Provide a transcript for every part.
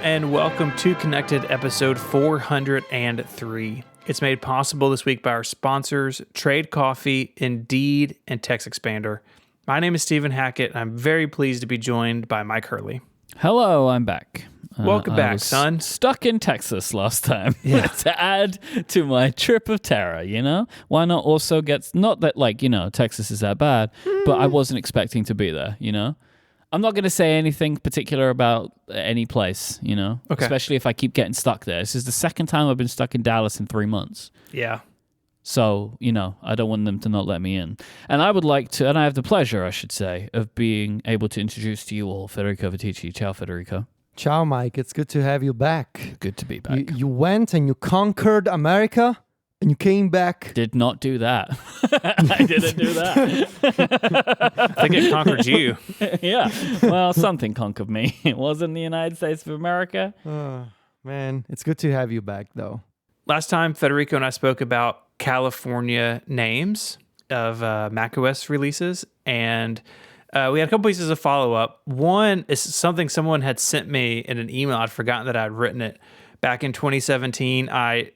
and welcome to Connected episode 403. It's made possible this week by our sponsors, Trade Coffee, Indeed, and TextExpander. My name is Stephen Hackett, and I'm very pleased to be joined by Mike Hurley. Hello, I'm back. Welcome back, son. Stuck in Texas last time to add to my trip of terror, you know? Why not also get, not that Texas is that bad, but I wasn't expecting to be there, you know? I'm not going to say anything particular about any place, you know? Okay. Especially if I keep getting stuck there. This is the second time I've been stuck in Dallas in 3 months. Yeah. So, I don't want them to not let me in. And I would like to, and I have the pleasure, I should say, of being able to introduce to you all Federico Vitici. Ciao, Federico. Ciao, Mike. It's good to have you back. Good to be back. You went and you conquered America, and you came back. Did not do that. I didn't do that. I think it conquered you. Yeah. Well, something conquered me. It wasn't the United States of America. Man, it's good to have you back, though. Last time, Federico and I spoke about California names of macOS releases, and we had a couple pieces of follow-up. One is something someone had sent me in an email. I'd forgotten that I'd written it. Back in 2017, I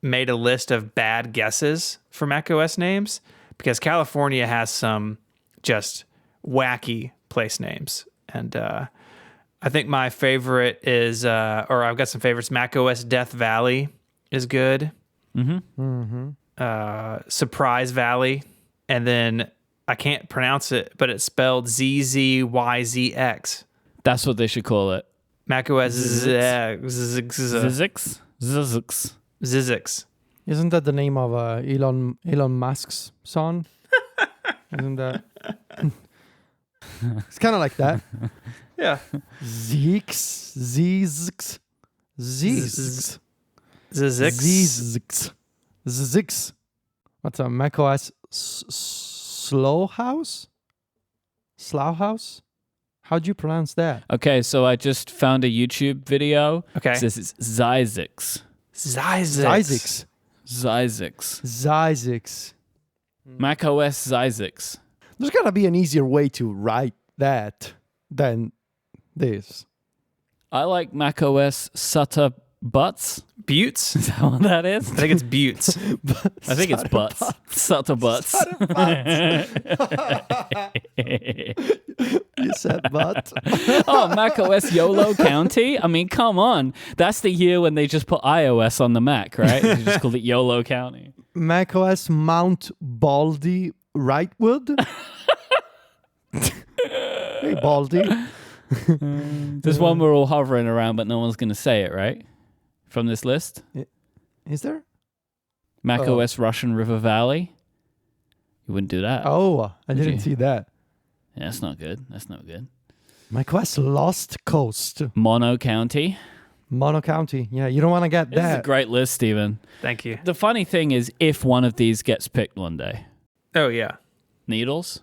made a list of bad guesses for macOS names because California has some just wacky place names. And I think my favorite is, or I've got some favorites. macOS Death Valley is good. Surprise Valley. And then I can't pronounce it, but it's spelled ZZYZX. That's what they should call it. macOS Zizix? Zizix. Isn't that the name of Elon Musk's son? Isn't that? It's kind of like that. Yeah. Zix. What's a macOS slow house? Slough house? How'd you pronounce that? Okay, so I just found a YouTube video. Okay. It says it's Zizix. Zizix. macOS Zizix. There's got to be an easier way to write that than this. I like macOS Sutta Butts. Buttes? Is that what that is? I think it's Buttes. I think it's Butts. Sutta Butts. You said butt. Oh, macOS YOLO County? I mean, come on. That's the year when they just put iOS on the Mac, right? They just called it YOLO County. macOS Mount Baldy Wrightwood. Hey, Baldy. There's one we're all hovering around, but no one's going to say it, right? From this list? Is there? macOS Russian River Valley? You wouldn't do that. Oh, I Would didn't you? see that. Yeah, that's not good. That's not good. macOS Lost Coast. Mono County. Mono County. Yeah, you don't want to get This is a that. great list, Stephen. Thank you. The funny thing is, if one of these gets picked one day. Oh, yeah. Needles?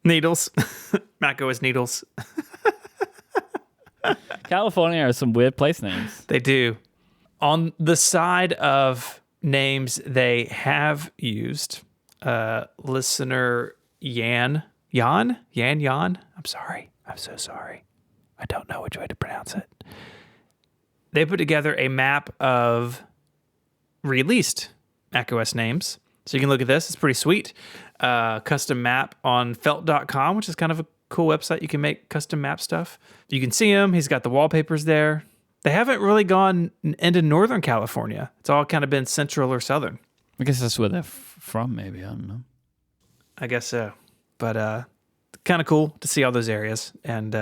Needles. macOS Needles. California has some weird place names. They do. On the side of names they have used, listener Yan. I'm sorry. I'm so sorry. I don't know which way to pronounce it. They put together a map of released macOS names. So you can look at this. It's pretty sweet. Custom map on felt.com, which is kind of a cool website. You can make custom map stuff. You can see him. He's got the wallpapers there. They haven't really gone into Northern California. It's all kind of been central or southern. I guess that's where they're from, maybe. I don't know. I guess so. But kind of cool to see all those areas. And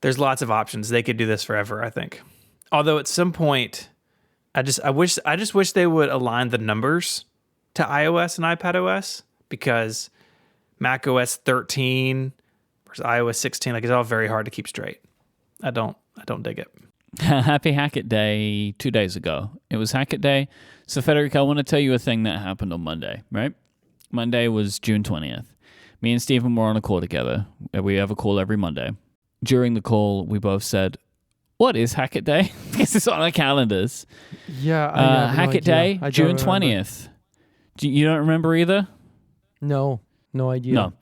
there's lots of options. They could do this forever, I think. Although at some point, I just wish they would align the numbers to iOS and iPadOS, because macOS 13 versus iOS 16, it's all very hard to keep straight. I don't dig it. Happy Hackett Day 2 days ago. It was Hackett Day. So, Federico, I want to tell you a thing that happened on Monday, right? Monday was June 20th. Me and Stephen were on a call together. We have a call every Monday. During the call, we both said, what is Hackett Day? Because it's on our calendars. Yeah. I have no Hackett idea. Day, June 20th. You don't remember either? No idea. No.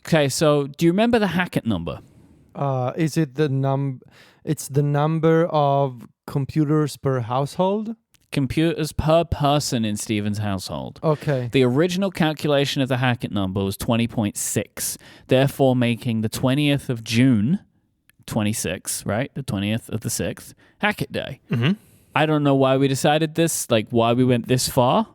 Okay, so do you remember the Hackett number? Is it it's the number of computers per household? Computers per person in Stephen's household. Okay. The original calculation of the Hackett number was 20.6, therefore making the 20th of June 26, right? The 20th of the 6th, Hackett Day. Mm-hmm. I don't know why we decided this, like why we went this far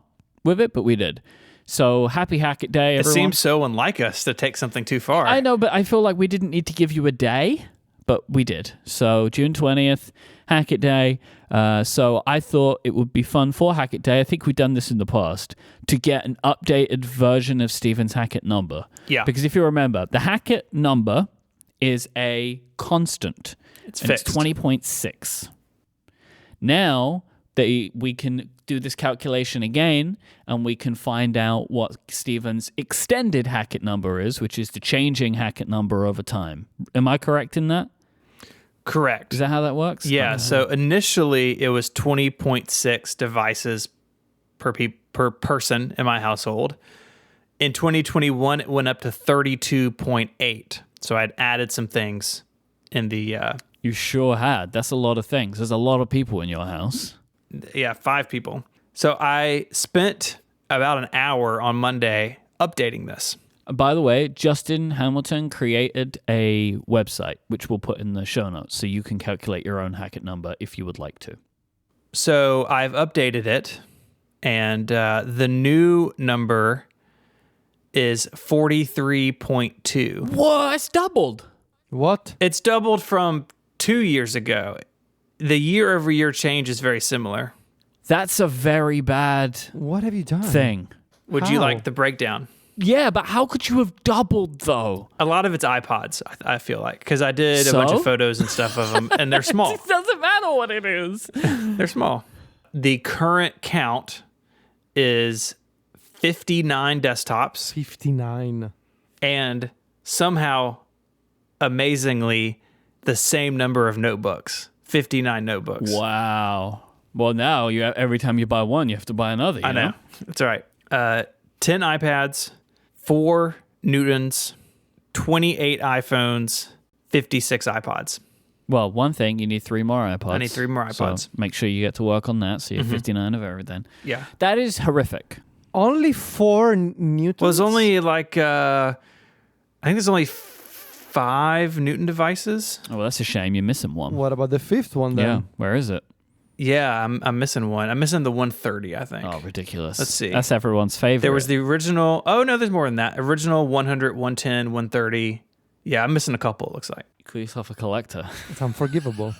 with it, but we did. So happy Hackett Day, everyone. It seems so unlike us to take something too far. I know, but I feel like we didn't need to give you a day, but we did. So June 20th, Hackett Day. So I thought it would be fun for Hackett Day. I think we've done this in the past to get an updated version of Stephen's Hackett number. Yeah. Because if you remember, the Hackett number is a constant. It's and fixed. It's 20.6. Now we can do this calculation again, and we can find out what Stephen's extended Hackett number is, which is the changing Hackett number over time. Am I correct in that? Correct. Is that how that works? Yeah. So initially it was 20.6 devices per person in my household. In 2021, it went up to 32.8. So I'd added some things in the... You sure had. That's a lot of things. There's a lot of people in your house. 5 people. So I spent about an hour on Monday updating this. By the way, Justin Hamilton created a website, which we'll put in the show notes, so you can calculate your own Hackett number if you would like to. So I've updated it, and the new number is 43.2. Whoa, it's doubled. What? It's doubled from 2 years ago. The year-over-year change is very similar. That's a very bad What have you done? thing. Would you How? like the breakdown? Yeah, but how could you have doubled, though? A lot of it's iPods, I feel like, because I did a bunch So? of photos and stuff of them, and they're small. It doesn't matter what it is. They're small. The current count is 59 desktops, 59. and somehow, amazingly, the same number of notebooks. 59 notebooks. Wow. Well, now every time you buy one, you have to buy another. I know. That's all right. 10 iPads, 4 Newtons, 28 iPhones, 56 iPods. Well, one thing, you need 3 more iPods. I need 3 more iPods. So make sure you get to work on that, so you have 59 of everything. Yeah. That is horrific. Only 4 newtons? Well, it's only like, I think there's only 5 Newton devices. Oh, well, that's a shame. You're missing one. What about the 5th one then? Yeah. Where is it? Yeah, I'm missing one. I'm missing the 130, I think. Oh, ridiculous. Let's see. That's everyone's favorite. There was the original. Oh, no, there's more than that. Original 100, 110, 130. Yeah, I'm missing a couple, it looks like. You call yourself a collector. It's unforgivable.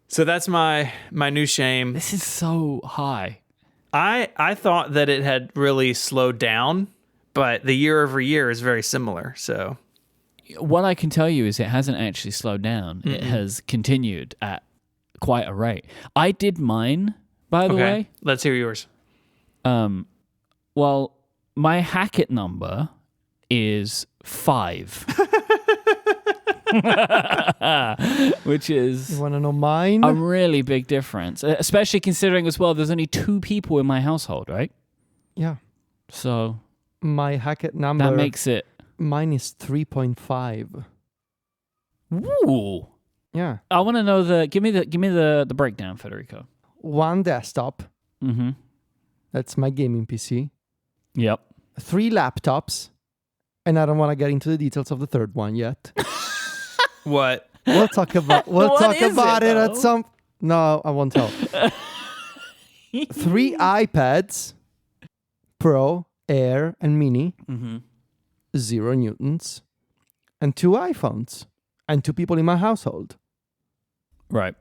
So that's my new shame. This is so high. I thought that it had really slowed down, but the year over year is very similar. So What I can tell you is it hasn't actually slowed down. It has continued at quite a rate. I did mine, by the way. Let's hear yours. Well, my Hackett number is 5. Which is You want to know mine? a really big difference, especially considering as well there's only 2 people in my household, right? Yeah. So My Hackett number. that makes it Mine is 3.5. ooh. Yeah. I want to know give me the breakdown, Federico. 1 desktop. Mhm. That's my gaming PC. Yep. 3 laptops. And I don't want to get into the details of the 3rd one yet. What? We'll talk about What is it, it though? at some. No, I won't tell. 3 iPads, Pro, Air, and Mini, Mhm. 0 newtons, and 2 iPhones, and 2 people in my household. Right.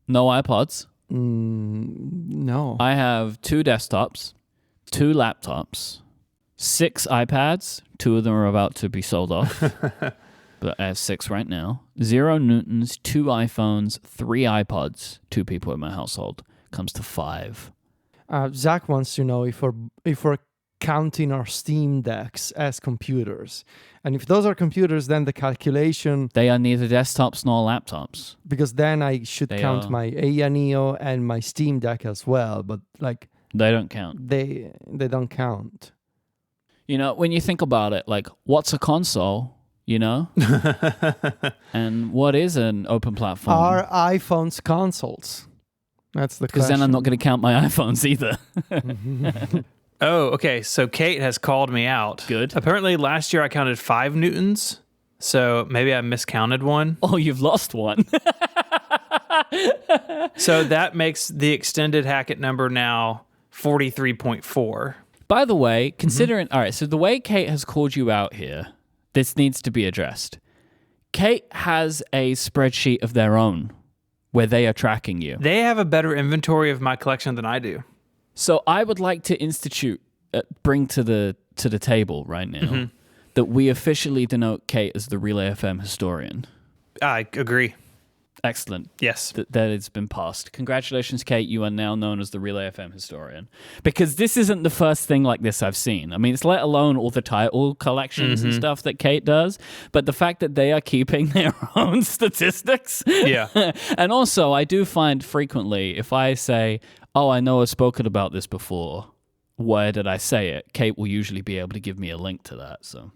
No iPods. No. I have 2 desktops, 2 laptops, 6 iPads. 2 of them are about to be sold off. But I have 6 right now. 0 newtons, 2 iPhones, 3 iPods. 2 people in my household. Comes to 5. Zach wants to know if we're counting our Steam decks as computers. And if those are computers, then the calculation, They are neither desktops nor laptops. because then I should They count are. my AIA Neo and my Steam Deck as well. But like They don't count. they don't count. You know, when you think about it, like, what's a console? you know? And what is an open platform? Are iPhones consoles? That's the question. Because then I'm not going to count my iPhones either. Oh, okay. So Kate has called me out. Good. Apparently last year I counted 5 newtons. So maybe I miscounted one. Oh, you've lost one. So that makes the extended Hackett number now 43.4. By the way, considering... All right, so the way Kate has called you out here, this needs to be addressed. Kate has a spreadsheet of their own where they are tracking you. They have a better inventory of my collection than I do. So I would like to bring to the table right now that we officially denote Kate as the Relay FM historian. I agree. Excellent. Yes. That it's been passed. Congratulations, Kate. You are now known as the Relay FM historian. Because this isn't the first thing like this I've seen. I mean, it's let alone all the title collections and stuff that Kate does. But the fact that they are keeping their own statistics. Yeah. And also, I do find frequently, if I say, oh, I know I've spoken about this before, where did I say it? Kate will usually be able to give me a link to that. So,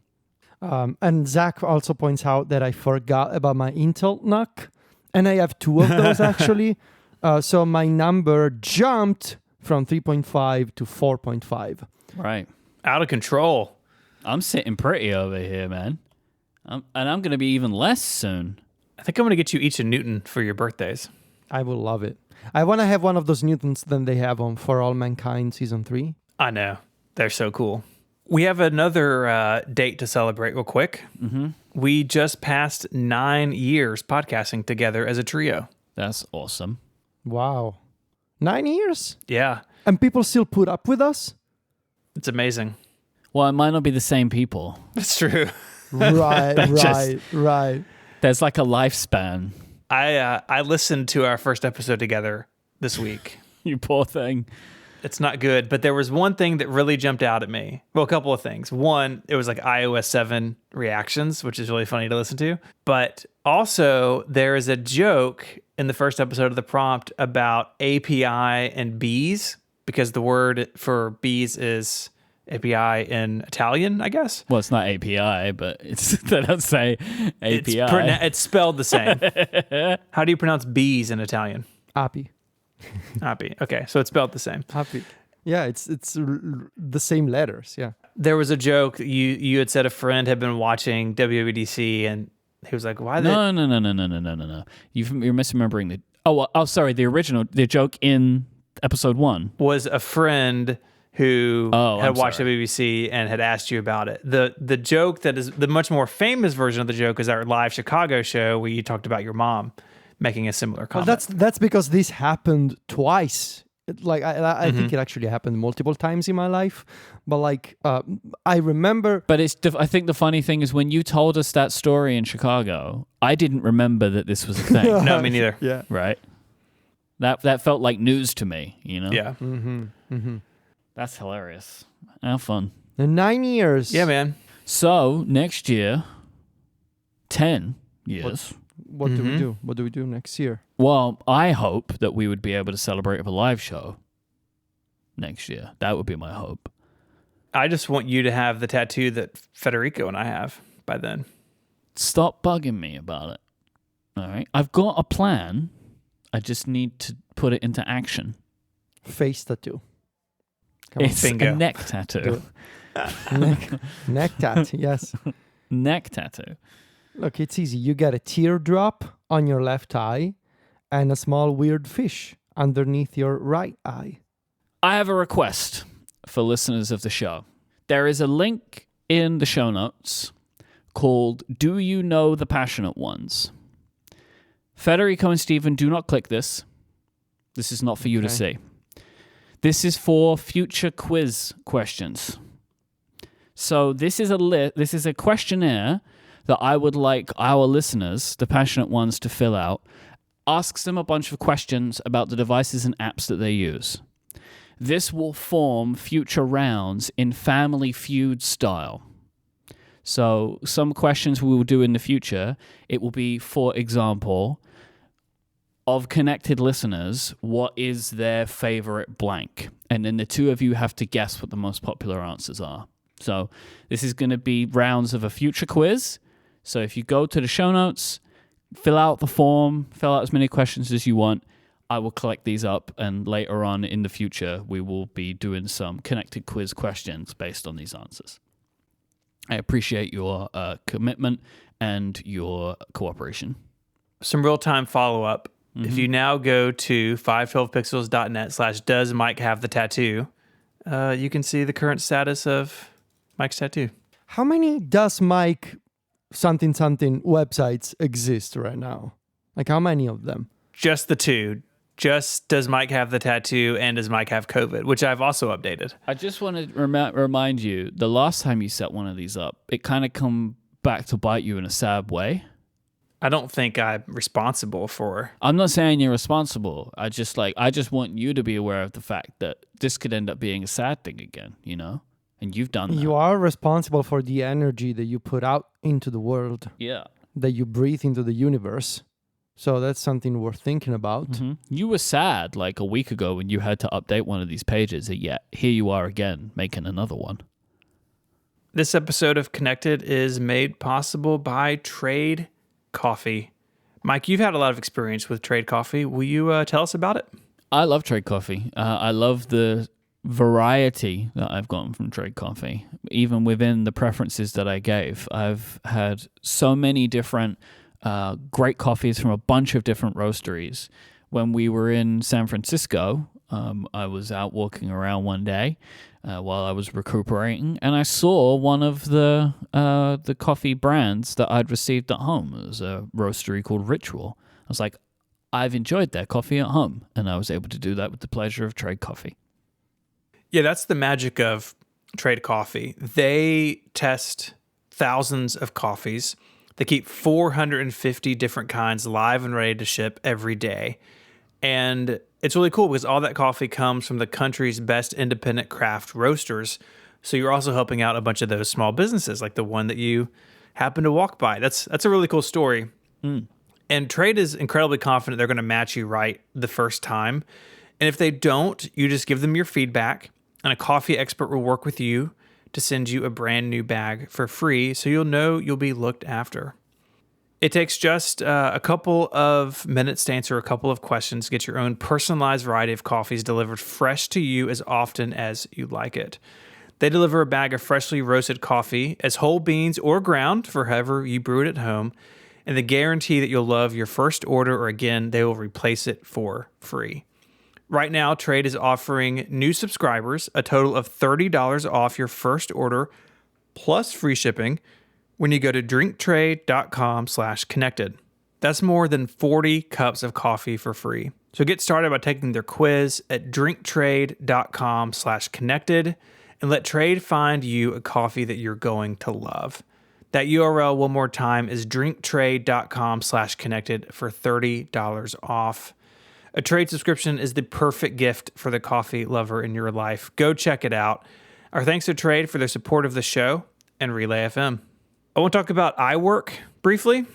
and Zach also points out that I forgot about my Intel NUC. And I have 2 of those actually. So my number jumped from 3.5 to 4.5. right. Out of control. I'm sitting pretty over here, man. And I'm going to be even less soon. I think I'm going to get you each a Newton for your birthdays. I will love it. I want to have one of those Newtons than they have on For All Mankind Season 3. I know. They're so cool. We have another date to celebrate real quick. Mm-hmm. We just passed 9 years podcasting together as a trio. That's awesome. Wow. 9 years? Yeah. And people still put up with us? It's amazing. Well, it might not be the same people. That's true. Right. There's like a lifespan. I listened to our first episode together this week. You poor thing. It's not good, but there was one thing that really jumped out at me. Well, a couple of things. One, it was like iOS 7 reactions, which is really funny to listen to. But also, there is a joke in the first episode of The Prompt about API and bees, because the word for bees is API in Italian, I guess. Well, it's not API, but they don't say API. It's spelled the same. How do you pronounce bees in Italian? Api. Api. Okay, so it's spelled the same. Api. Yeah, it's the same letters, yeah. There was a joke that you had said a friend had been watching WWDC and he was like, why No. You're misremembering the... Oh, sorry, the joke in episode 1. Was a friend who had watched sorry. WBC and had asked you about it. The joke that is the much more famous version of the joke is our live Chicago show where you talked about your mom making a similar comment. Well, that's because this happened twice. I think it actually happened multiple times in my life, but I remember. But I think the funny thing is when you told us that story in Chicago, I didn't remember that this was a thing. No, me neither. Yeah. Right. That felt like news to me. You know. Yeah. That's hilarious. How fun. 9 years. Yeah, man. So next year, 10 years. What do we do? What do we do next year? Well, I hope that we would be able to celebrate with a live show next year. That would be my hope. I just want you to have the tattoo that Federico and I have by then. Stop bugging me about it. All right. I've got a plan. I just need to put it into action. Face tattoo. Come on. It's Bingo. a neck tattoo. Neck tat, yes. Neck tattoo. Look, it's easy. You get a teardrop on your left eye and a small weird fish underneath your right eye. I have a request for listeners of the show. There is a link in the show notes called Do You Know the Passionate Ones? Federico and Stephen, do not click this. This is not for you to see. This is for future quiz questions. So this is a questionnaire that I would like our listeners, the passionate ones, to fill out. Asks them a bunch of questions about the devices and apps that they use. This will form future rounds in Family Feud style. So some questions we will do in the future, it will be, for example, of connected listeners, what is their favorite blank? And then the two of you have to guess what the most popular answers are. So this is going to be rounds of a future quiz. So if you go to the show notes, fill out the form, fill out as many questions as you want. I will collect these up, and later on in the future, we will be doing some connected quiz questions based on these answers. I appreciate your commitment and your cooperation. Some real-time follow-up. If you now go to 512pixels.net/does Mike have the tattoo, you can see the current status of Mike's tattoo. How many does Mike something websites exist right now? Like how many of them? Just the two. Just does Mike have the tattoo and does Mike have COVID, which I've also updated. I just want to remind you, the last time you set one of these up, it kind of come back to bite you in a sad way. I don't think I'm responsible for... I'm not saying you're responsible. I just want you to be aware of the fact that this could end up being a sad thing again, you know? And you've done that. You are responsible for the energy that you put out into the world. Yeah. That you breathe into the universe. So that's something worth thinking about. Mm-hmm. You were sad like a week ago when you had to update one of these pages, and yet here you are again making another one. This episode of Connected is made possible by Trade Coffee. Mike, you've had a lot of experience with Trade Coffee. Will you tell us about it? I love Trade Coffee. I love the variety that I've gotten from Trade Coffee. Even within the preferences that I gave, I've had so many different great coffees from a bunch of different roasteries. When we were in San Francisco, I was out walking around one day while I was recuperating, and I saw one of the coffee brands that I'd received at home. It was a roastery called Ritual. I was like, I've enjoyed their coffee at home, and I was able to do that with the pleasure of Trade Coffee. Yeah, that's the magic of Trade Coffee. They test thousands of coffees. They keep 450 different kinds live and ready to ship every day. And it's really cool because all that coffee comes from the country's best independent craft roasters. So you're also helping out a bunch of those small businesses, like the one that you happen to walk by. That's a really cool story. And Trade is incredibly confident they're going to match you right the first time. And if they don't, you just give them your feedback, and a coffee expert will work with you to send you a brand new bag for free, so you'll know you'll be looked after. It takes just a couple of minutes to answer a couple of questions, get your own personalized variety of coffees delivered fresh to you as often as you like it. They deliver a bag of freshly roasted coffee as whole beans or ground for however you brew it at home, and they guarantee that you'll love your first order, or again, they will replace it for free. Right now, Trade is offering new subscribers a total of $30 off your first order plus free shipping when you go to drinktrade.com/connected. That's more than 40 cups of coffee for free. So get started by taking their quiz at drinktrade.com/connected and let Trade find you a coffee that you're going to love. That URL one more time is drinktrade.com/connected for $30 off. A Trade subscription is the perfect gift for the coffee lover in your life. Go check it out. Our thanks to Trade for their support of the show and Relay FM. I want to talk about iWork briefly.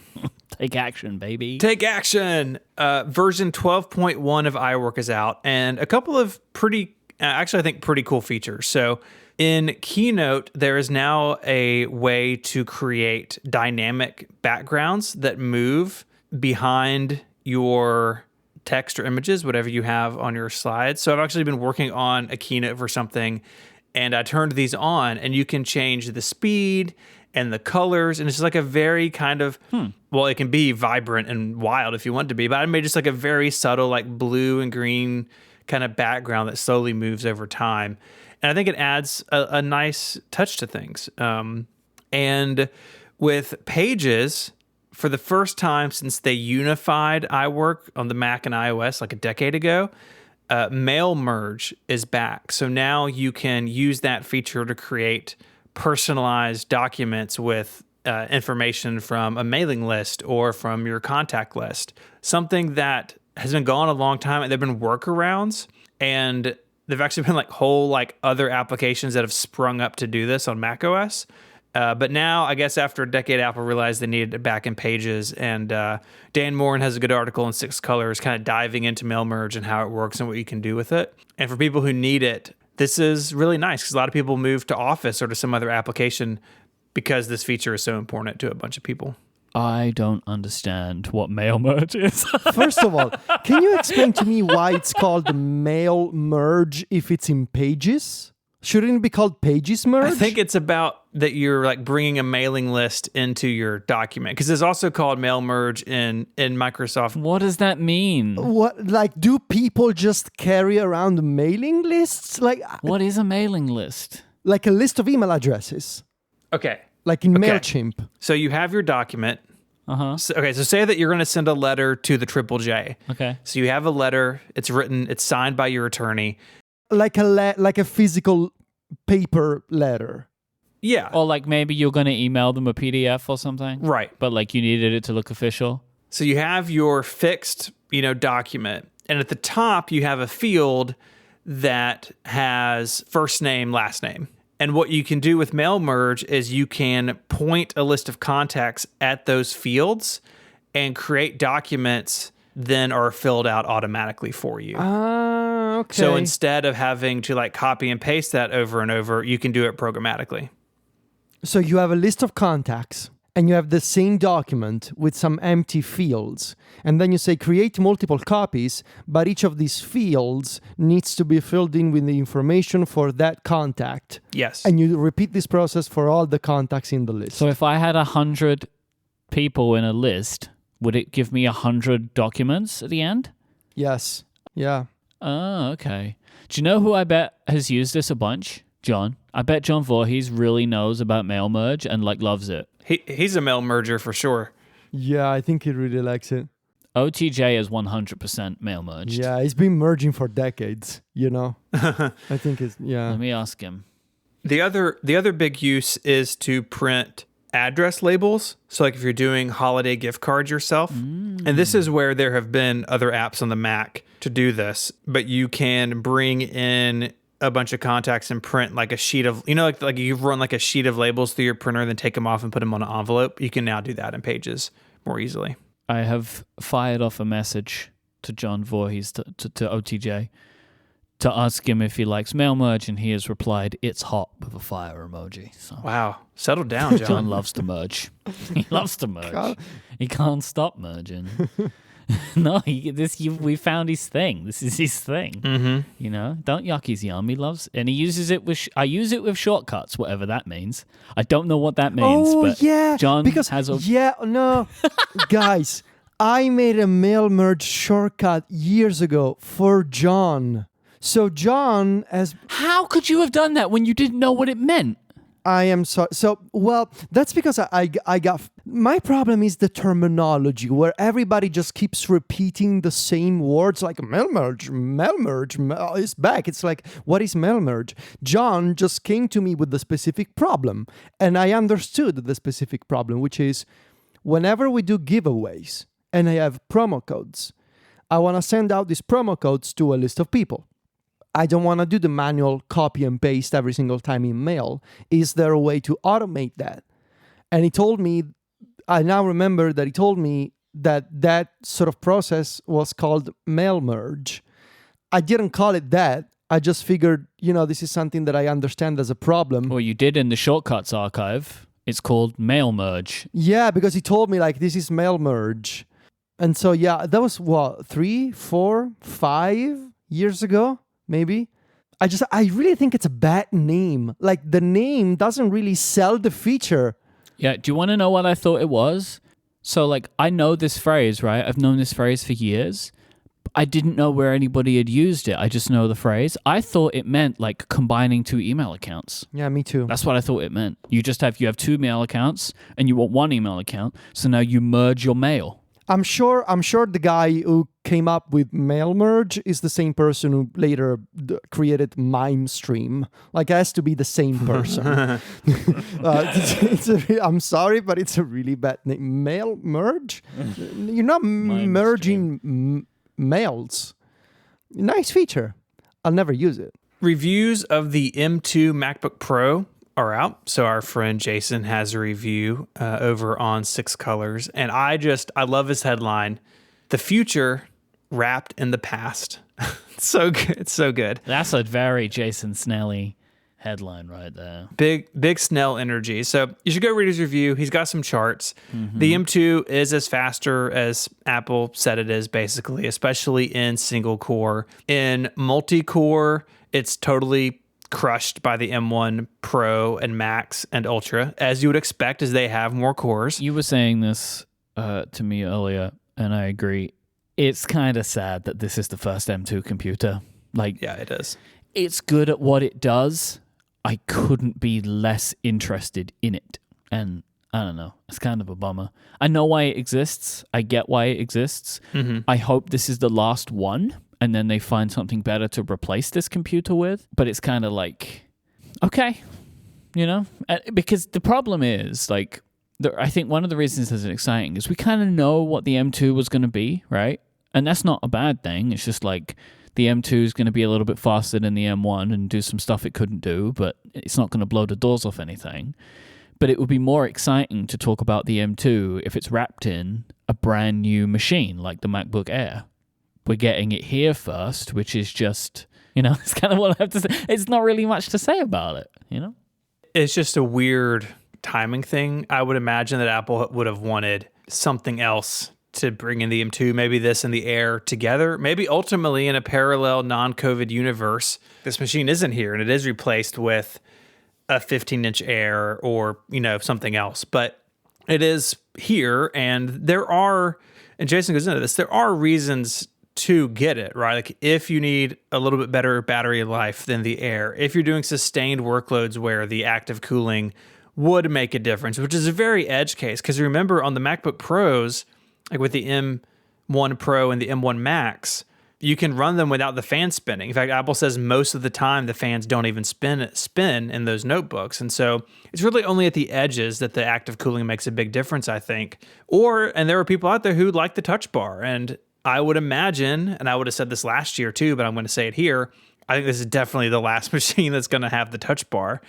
Take action, baby. Take action. Version 12.1 of iWork is out, and a couple of pretty cool features. So in Keynote, there is now a way to create dynamic backgrounds that move behind your text or images, whatever you have on your slides. So I've actually been working on a keynote for something, and I turned these on, and you can change the speed and the colors, and it's just like a very kind of, well, it can be vibrant and wild if you want it to be, but I made just like a very subtle, like blue and green kind of background that slowly moves over time. And I think it adds a nice touch to things. And with Pages, for the first time since they unified iWork on the Mac and iOS like a decade ago, Mail Merge is back. So now you can use that feature to create personalized documents with information from a mailing list or from your contact list. Something that has been gone a long time, and there have been workarounds, and there've actually been like whole like other applications that have sprung up to do this on macOS. But now, I guess after a decade, Apple realized they needed it back in Pages, and Dan Morin has a good article in 6 Colors kind of diving into Mail Merge and how it works and what you can do with it. And for people who need it, this is really nice because a lot of people move to Office or to some other application because this feature is so important to a bunch of people. I don't understand what mail merge is. First of all, can you explain to me why it's called mail merge if it's in Pages? Shouldn't it be called Pages merge? I think it's about that you're like bringing a mailing list into your document, because it's also called mail merge in Microsoft. What does that mean? What, like, do people just carry around mailing lists? Like What is a mailing list? a list of email addresses, Okay. like in MailChimp. So you have your document. Uh-huh. So say that you're going to send a letter to the Triple J. Okay. So you have a letter, it's written, it's signed by your attorney. Like a physical paper letter. Yeah. Or like maybe you're going to email them a PDF or something. Right. But like you needed it to look official. So you have your fixed, document. And at the top, you have a field that has first name, last name. And what you can do with mail merge is you can point a list of contacts at those fields and create documents then are filled out automatically for you. Okay. So instead of having to like copy and paste that over and over, you can do it programmatically. So you have a list of contacts and you have the same document with some empty fields. And then you say create multiple copies, but each of these fields needs to be filled in with the information for that contact. Yes. And you repeat this process for all the contacts in the list. So if I had 100 people in a list, would it give me 100 documents at the end? Yes. Yeah. Oh, okay. Do you know who I bet has used this a bunch? John. I bet John Voorhees really knows about mail merge and like loves it. He's a mail merger for sure. Yeah, I think he really likes it. OTJ is 100% mail merged. Yeah, he's been merging for decades, I think it's, yeah. Let me ask him. The other big use is to print address labels. So like if you're doing holiday gift cards yourself, and this is where there have been other apps on the Mac to do this, but you can bring in a bunch of contacts and print like a sheet of, like you run like a sheet of labels through your printer, then take them off and put them on an envelope. You can now do that in Pages more easily. I have fired off a message to John Voorhees, to OTJ, to ask him if he likes mail merge, and he has replied, "It's hot," with a fire emoji. So Wow. Settle down, John. John loves to merge. He loves to merge. He can't stop merging. No, we found his thing. This is his thing. Mm-hmm. Don't yuck his yum. He loves, and he uses it with. I use it with shortcuts, whatever that means. I don't know what that means. Oh, but yeah. John because, has a. Yeah, no. Guys, I made a mail merge shortcut years ago for John. So John has... How could you have done that when you didn't know what it meant? I am sorry. So, well, that's because I got... My problem is the terminology, where everybody just keeps repeating the same words, like mail merge is back. It's like, what is mail merge? John just came to me with the specific problem, and I understood the specific problem, which is whenever we do giveaways and I have promo codes, I want to send out these promo codes to a list of people. I don't want to do the manual copy and paste every single time in mail. Is there a way to automate that? And he told me, I now remember that he told me that sort of process was called mail merge. I didn't call it that. I just figured, this is something that I understand as a problem. Well, you did in the shortcuts archive. It's called mail merge. Yeah, because he told me this is mail merge. And so, yeah, that was 3, 4, 5 years ago, maybe. I really think it's a bad name. Like, the name doesn't really sell the feature. Yeah, do you want to know what I thought it was? So, I know this phrase, right? I've known this phrase for years. I didn't know where anybody had used it. I just know the phrase. I thought it meant, combining 2 email accounts. Yeah, me too. That's what I thought it meant. You have 2 mail accounts, and you want 1 email account, so now you merge your mail. I'm sure the guy who came up with mail merge is the same person who later created Mime Stream. It has to be the same person. I'm sorry, but it's a really bad name. Mail merge? You're not merging mails. Nice feature. I'll never use it. Reviews of the M2 MacBook Pro are out. So our friend Jason has a review over on 6 Colors. And I love his headline, "The Future Wrapped in the Past." It's so good. It's so good. That's a very Jason Snelly Headline right there. Big Snell energy. So you should go read his review. He's got some charts. The M2 is as faster as Apple said it is, basically, especially in single core. In multi-core, it's totally crushed by the M1 Pro and Max and Ultra, as you would expect, as they have more cores. You were saying this to me earlier, and I agree. It's kind of sad that this is the first M2 computer. Like, yeah, it is. It's good at what it does. I couldn't be less interested in it. And I don't know. It's kind of a bummer. I know why it exists. I get why it exists. I hope this is the last one, and then they find something better to replace this computer with. But it's kind of like, okay, you know? Because the problem is, like, I think one of the reasons this is exciting is we kind of know what the M2 was going to be, right? And that's not a bad thing. It's just like, the M2 is going to be a little bit faster than the M1 and do some stuff it couldn't do, but it's not going to blow the doors off anything. But it would be more exciting to talk about the M2 if it's wrapped in a brand new machine like the MacBook Air. We're getting it here first, which is just, it's kind of what I have to say. It's not really much to say about it, It's just a weird timing thing. I would imagine that Apple would have wanted something else to bring in the M2, maybe this and the Air together. Maybe ultimately in a parallel non-COVID universe, this machine isn't here and it is replaced with a 15-inch Air or, something else. But it is here, and there are, and Jason goes into this, there are reasons to get it, right? Like if you need a little bit better battery life than the Air, if you're doing sustained workloads where the active cooling would make a difference, which is a very edge case. Because remember on the MacBook Pros, like with the M1 Pro and the M1 Max, you can run them without the fan spinning. In fact, Apple says most of the time the fans don't even spin in those notebooks. And so it's really only at the edges that the active cooling makes a big difference, I think. And there are people out there who like the touch bar. And I would imagine, and I would have said this last year too, but I'm going to say it here, I think this is definitely the last machine that's going to have the touch bar.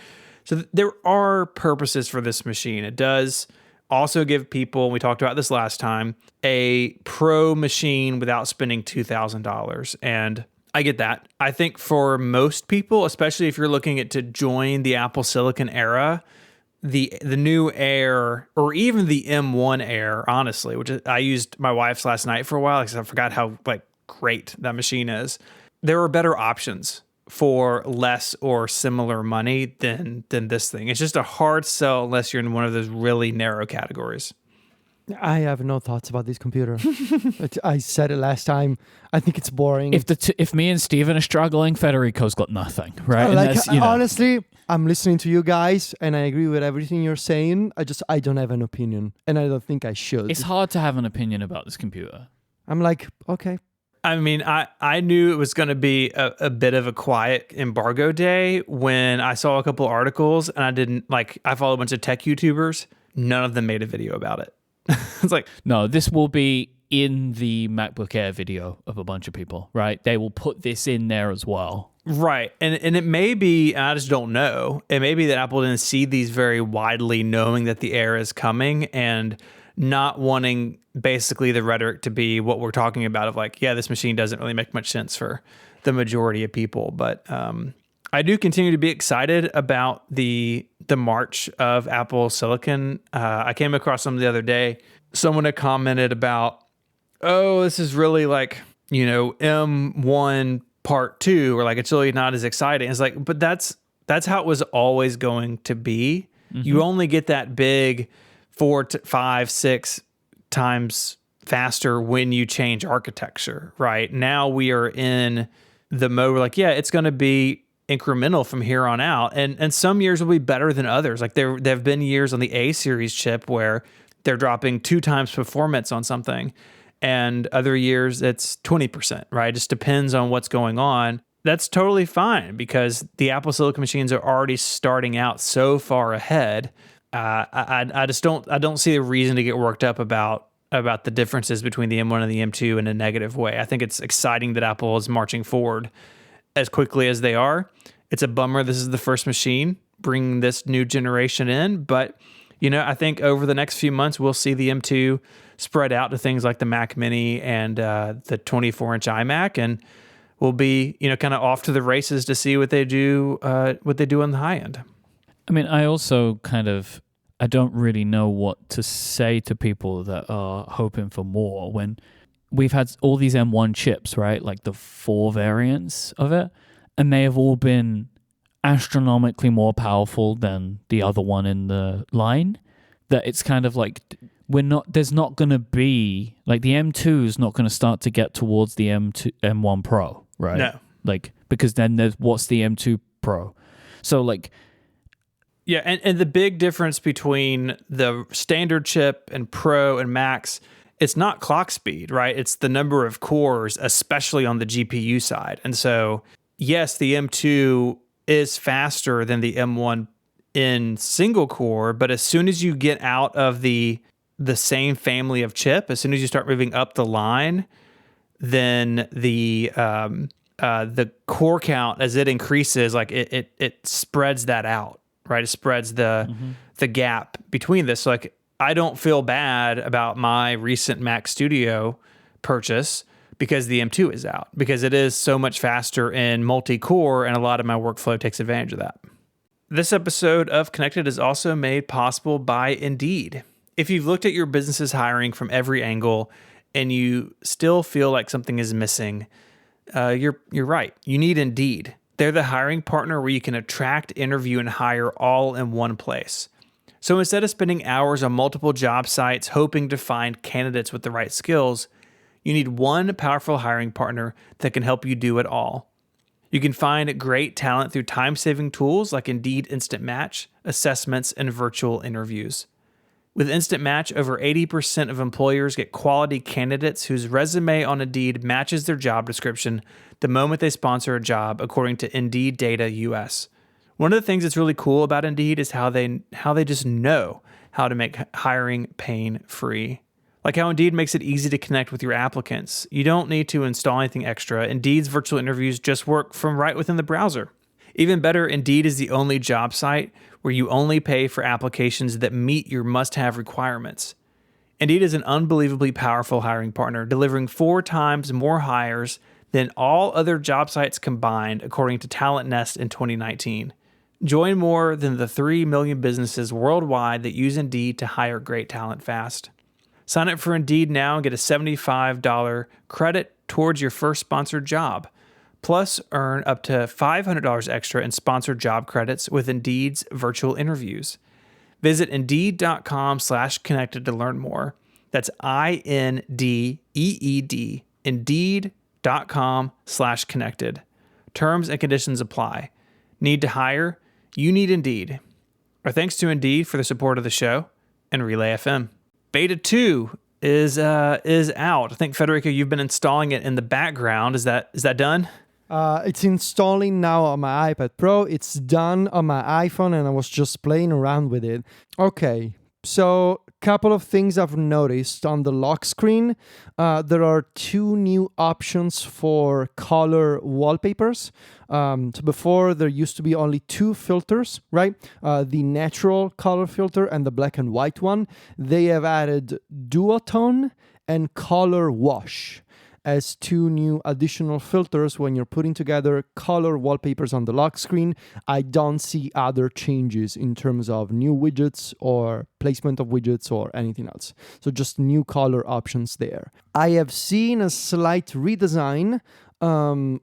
So there are purposes for this machine. It does also give people, we talked about this last time, a pro machine without spending $2,000. And I get that. I think for most people, especially if you're looking at to join the Apple Silicon era, the new Air or even the M1 Air, honestly, which I used my wife's last night for a while because I forgot how great that machine is. There are better options for less or similar money than this thing. It's just a hard sell unless you're in one of those really narrow categories. I have no thoughts about this computer. I said it last time. I think it's boring. If me and Steven are struggling, Federico's got nothing, right? Honestly, I'm listening to you guys and I agree with everything you're saying. I don't have an opinion and I don't think I should. It's hard to have an opinion about this computer. I'm like, okay. I mean, I knew it was going to be a bit of a quiet embargo day when I saw a couple articles and I follow a bunch of tech YouTubers. None of them made a video about it. It's like, no, this will be in the MacBook Air video of a bunch of people, right? They will put this in there as well. Right. And it may be, I just don't know, it may be that Apple didn't see these very widely, knowing that the Air is coming and not wanting basically the rhetoric to be what we're talking about of this machine doesn't really make much sense for the majority of people. But I do continue to be excited about the march of Apple Silicon. I came across something the other day. Someone had commented about, this is really M1 part 2, or it's really not as exciting. It's but that's how it was always going to be. Mm-hmm. You only get that big 4 to 5, 6 times faster when you change architecture, right? Now we are in the mode where it's going to be incremental from here on out. And some years will be better than others. There have been years on the A series chip where they're dropping 2 times performance on something, and other years it's 20%, right? It just depends on what's going on. That's totally fine because the Apple Silicon machines are already starting out so far ahead. I don't see a reason to get worked up about the differences between the M1 and the M2 in a negative way. I think it's exciting that Apple is marching forward as quickly as they are. It's a bummer this is the first machine bringing this new generation in, but I think over the next few months we'll see the M2 spread out to things like the Mac Mini and the 24-inch iMac, and will be, kind of off to the races to see what they do on the high end. I mean, I don't really know what to say to people that are hoping for more when we've had all these M1 chips, right? Like the 4 variants of it, and they have all been astronomically more powerful than the other one in the line. That it's kind of like there's not going to be, like, the M2 is not going to start to get towards the M1 Pro, right? No. Like, because then what's the M2 Pro? So, like, yeah, and the big difference between the standard chip and Pro and Max, it's not clock speed, right? It's the number of cores, especially on the GPU side. And so, yes, the M2 is faster than the M1 in single core, but as soon as you get out of the same family of chip, as soon as you start moving up the line, then the core count, as it increases, like it spreads that out, right? It spreads the gap between this. So, like, I don't feel bad about my recent Mac Studio purchase because the M2 is out, because it is so much faster in multi-core, and a lot of my workflow takes advantage of that. This episode of Connected is also made possible by Indeed. If you've looked at your business's hiring from every angle and you still feel like something is missing, you're right. You need Indeed. They're the hiring partner where you can attract, interview, and hire all in one place. So instead of spending hours on multiple job sites hoping to find candidates with the right skills, you need one powerful hiring partner that can help you do it all. You can find great talent through time-saving tools like Indeed Instant Match, assessments, and virtual interviews. With Instant Match, over 80% of employers get quality candidates whose resume on Indeed matches their job description the moment they sponsor a job, according to Indeed Data US. One of the things that's really cool about Indeed is how they just know how to make hiring pain-free. Like how Indeed makes it easy to connect with your applicants. You don't need to install anything extra. Indeed's virtual interviews just work from right within the browser. Even better, Indeed is the only job site where you only pay for applications that meet your must-have requirements. Indeed is an unbelievably powerful hiring partner, delivering 4 times more hires than all other job sites combined, according to Talent Nest in 2019. Join more than the 3 million businesses worldwide that use Indeed to hire great talent fast. Sign up for Indeed now and get a $75 credit towards your first sponsored job. Plus, earn up to $500 extra in sponsored job credits with Indeed's virtual interviews. Visit Indeed.com/connected to learn more. That's INDEED, Indeed.com/connected. Terms and conditions apply. Need to hire? You need Indeed. Our thanks to Indeed for the support of the show and Relay FM. Beta 2 is out. I think, Federico, you've been installing it in the background. Is that done? It's installing now on my iPad Pro. It's done on my iPhone, and I was just playing around with it. Okay, so couple of things I've noticed on the lock screen. There are 2 new options for color wallpapers. So before, there used to be only 2 filters, right? The natural color filter and the black and white one. They have added duotone and color wash as 2 new additional filters when you're putting together color wallpapers on the lock screen. I don't see other changes in terms of new widgets or placement of widgets or anything else. So just new color options there. I have seen a slight redesign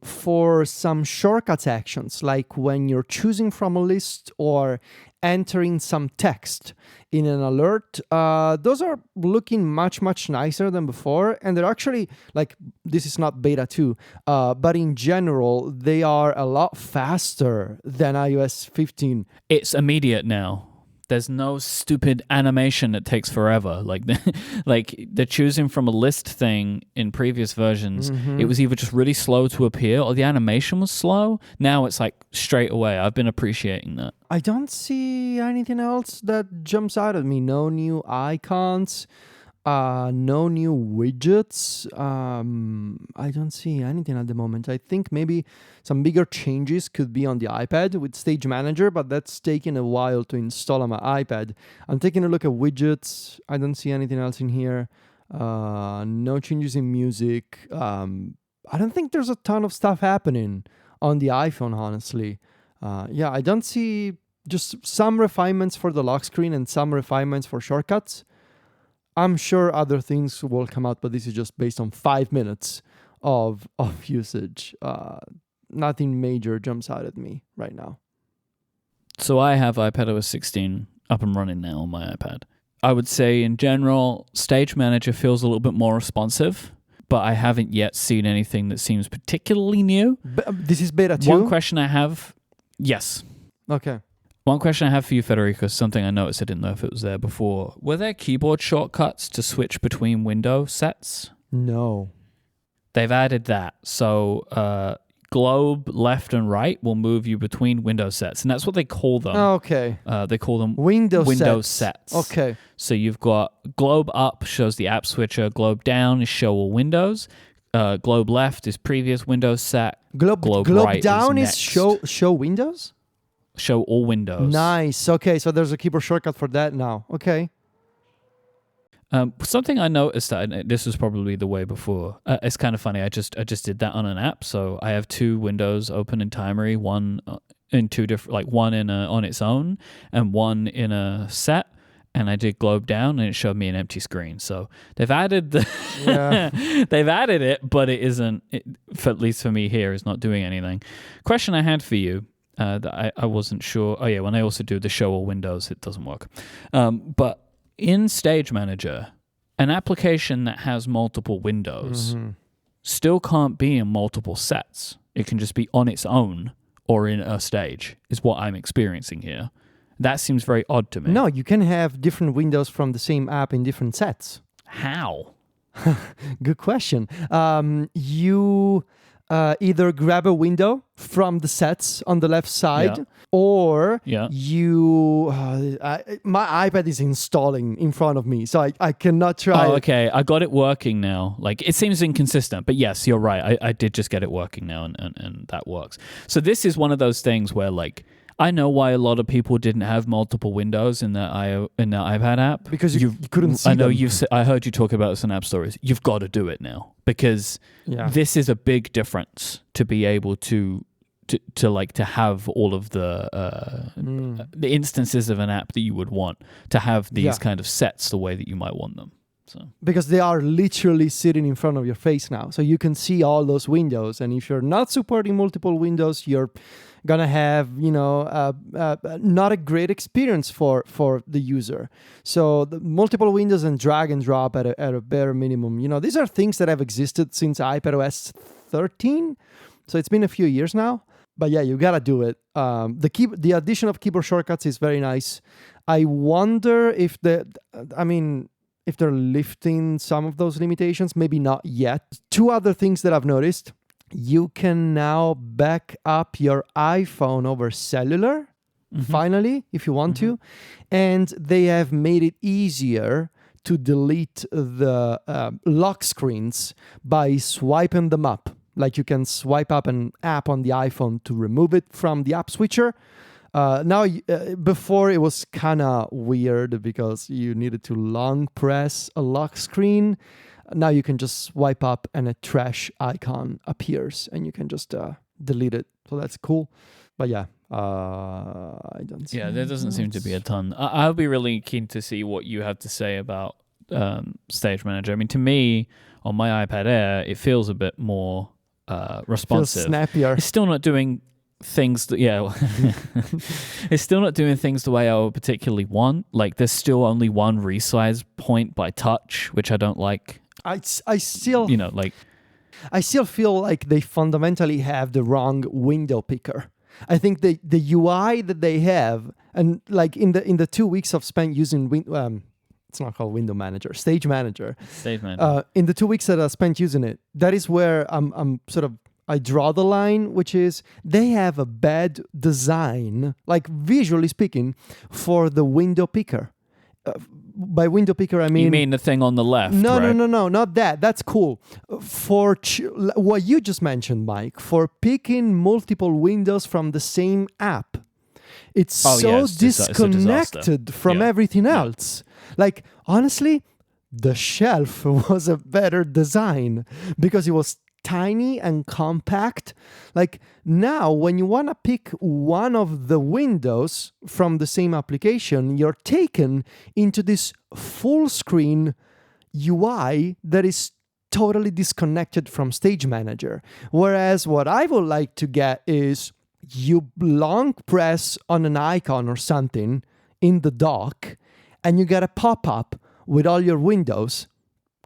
for some shortcut actions, like when you're choosing from a list or entering some text in an alert. Those are looking much, much nicer than before. And they're actually, like, this is not beta 2, but in general, they are a lot faster than iOS 15. It's immediate now. There's no stupid animation that takes forever. Like the choosing from a list thing in previous versions, it was either just really slow to appear or the animation was slow. Now it's like straight away. I've been appreciating that. I don't see anything else that jumps out at me. No new icons, no new widgets. I don't see anything at the moment. I think maybe some bigger changes could be on the iPad with Stage Manager, but that's taking a while to install on my iPad. I'm taking a look at widgets. I don't see anything else in here. No changes in music. I don't think there's a ton of stuff happening on the iPhone, honestly. I don't see just some refinements for the lock screen and some refinements for shortcuts. I'm sure other things will come out, but this is just based on 5 minutes of usage. Nothing major jumps out at me right now. So I have iPadOS 16 up and running now on my iPad. I would say in general, Stage Manager feels a little bit more responsive, but I haven't yet seen anything that seems particularly new. This is beta 2? One question I have, yes. Okay. One question I have for you, Federico, is something I noticed. I didn't know if it was there before. Were there keyboard shortcuts to switch between window sets? No. They've added that. So globe left and right will move you between window sets, and that's what they call them. Okay. They call them window sets. Okay. So you've got globe up shows the app switcher, globe down is show all windows, globe left is previous Windows set, globe right down is is show windows? Show all windows. Nice. Okay, so there's a keyboard shortcut for that now. Okay. Something I noticed that this was probably the way before. It's kind of funny. I just did that on an app. So I have 2 windows open in Timery, one in 2 different, like one in on its own and one in a set. And I did globe down, and it showed me an empty screen. So they've added they've added it, but it isn't. At least for me here, is not doing anything. Question I had for you. That I wasn't sure. Oh yeah, when I also do the show all windows, it doesn't work. But in Stage Manager, an application that has multiple windows still can't be in multiple sets. It can just be on its own or in a stage, is what I'm experiencing here. That seems very odd to me. No, you can have different windows from the same app in different sets. How? Good question. You either grab a window from the sets on the left side, or you... my iPad is installing in front of me, so I cannot try it. Okay. I got it working now. Like, it seems inconsistent, but yes, you're right. I did just get it working now, and that works. So this is one of those things where, like, I know why a lot of people didn't have multiple windows in the iPad app. Because you couldn't see them. I heard you talk about this in App Stories. You've got to do it now, because this is a big difference to be able to have all of the instances of an app that you would want, to have these kind of sets the way that you might want them. So. Because they are literally sitting in front of your face now, so you can see all those windows. And if you're not supporting multiple windows, you're gonna have not a great experience for the user. So the multiple windows and drag and drop at a bare minimum. These are things that have existed since iPadOS 13, so it's been a few years now. But yeah, you gotta do it. The addition of keyboard shortcuts is very nice. I wonder if if they're lifting some of those limitations. Maybe not yet. 2 other things that I've noticed. You can now back up your iPhone over cellular, finally, if you want to. And they have made it easier to delete the lock screens by swiping them up. Like, you can swipe up an app on the iPhone to remove it from the app switcher. Before it was kind of weird because you needed to long press a lock screen. Now you can just swipe up and a trash icon appears and you can just delete it. So that's cool. But yeah, I don't see. Yeah, there doesn't seem to be a ton. I'll be really keen to see what you have to say about Stage Manager. I mean, to me, on my iPad Air, it feels a bit more responsive. Feels snappier. It's still not doing things it's still not doing things the way I would particularly want. Like, there's still only one resize point by touch, which I don't like. I still I still feel like they fundamentally have the wrong window picker. I think the UI that they have, and like in the 2 weeks I've spent using it's not called Window Manager, Stage Manager. In the 2 weeks that I spent using it, that is where I draw the line, which is they have a bad design, like visually speaking, for the window picker. By window picker, I mean... You mean the thing on the left, No, right? no, not that. That's cool. For what you just mentioned, Mike, for picking multiple windows from the same app, it's disconnected from everything else. Like, honestly, the shelf was a better design because it was tiny and compact. Like now, when you want to pick one of the windows from the same application, you're taken into this full screen UI that is totally disconnected from Stage Manager. Whereas what I would like to get is you long press on an icon or something in the dock, and you get a pop-up with all your windows,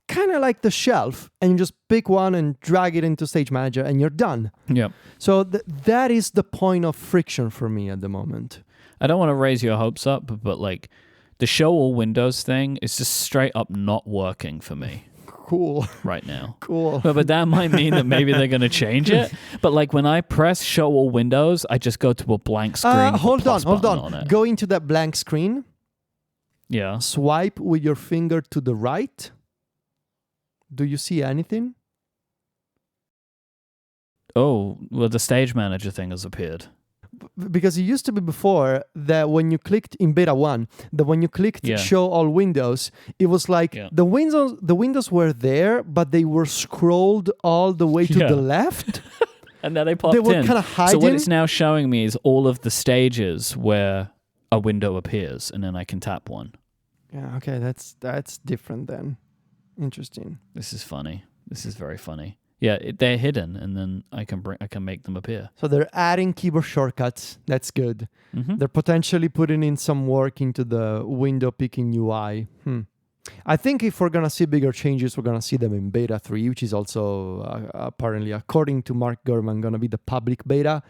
kind of like the shelf, and you just pick one and drag it into Stage Manager, and you're done. Yep. So that is the point of friction for me at the moment. I don't want to raise your hopes up, but like the show all windows thing is just straight up not working for me. Cool. Right now. Cool. But that might mean that maybe they're going to change it. But like when I press show all windows, I just go to a blank screen. Hold on. On it. Go into that blank screen. Yeah. Swipe with your finger to the right. Do you see anything? Oh, well, the Stage Manager thing has appeared. Because it used to be before that when you clicked in beta 1, that when you clicked show all windows, it was like the windows were there, but they were scrolled all the way to the left. And then they popped in. They were kind of hiding. So what it's now showing me is all of the stages where a window appears, and then I can tap one. Yeah, okay, that's different then. Interesting. This is funny. This is very funny. Yeah, they're hidden, and then I can make them appear. So they're adding keyboard shortcuts. That's good. Mm-hmm. They're potentially putting in some work into the window picking UI. I think if we're going to see bigger changes, we're going to see them in beta 3, which is also apparently, according to Mark Gurman, going to be the public beta.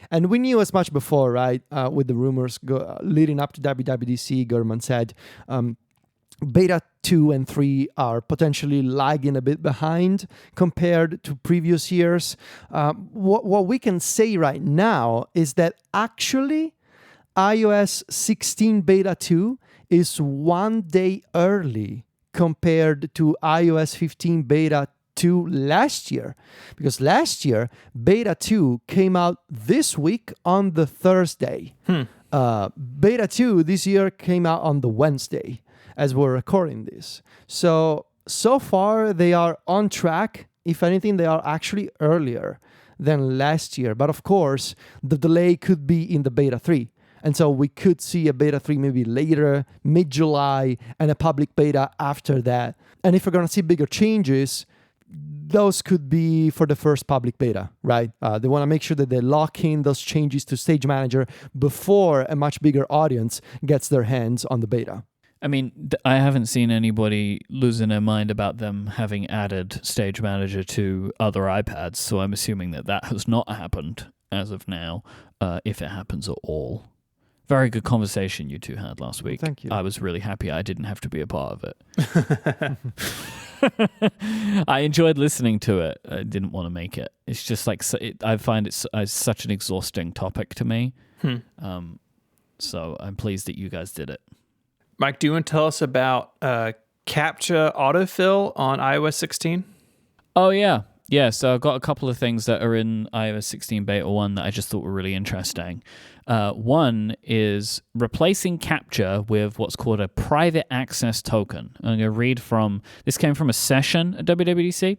And we knew as much before, right? With the rumors leading up to WWDC, Gurman said beta 2 and 3 are potentially lagging a bit behind compared to previous years. What we can say right now is that actually iOS 16 beta 2 is 1 day early compared to iOS 15 beta 2 last year. Because last year, beta 2 came out this week on the Thursday. Beta 2 this year came out on the Wednesday as we're recording this. So far they are on track. If anything, they are actually earlier than last year. But of course, the delay could be in the beta 3. And so we could see a beta 3 maybe later, mid-July, and a public beta after that. And if we're going to see bigger changes, those could be for the first public beta, right? They want to make sure that they lock in those changes to Stage Manager before a much bigger audience gets their hands on the beta. I mean, I haven't seen anybody losing their mind about them having added Stage Manager to other iPads, so I'm assuming that has not happened as of now, if it happens at all. Very good conversation you two had last week. Thank you. I was really happy I didn't have to be a part of it. I enjoyed listening to it. I didn't want to make it. It's just like, I find it's such an exhausting topic to me. So I'm pleased that you guys did it. Mike, do you want to tell us about CAPTCHA autofill on iOS 16? Oh, yeah. Yeah, so I've got a couple of things that are in iOS 16 Beta 1 that I just thought were really interesting. One is replacing CAPTCHA with what's called a private access token. I'm going to read from, this came from a session at WWDC.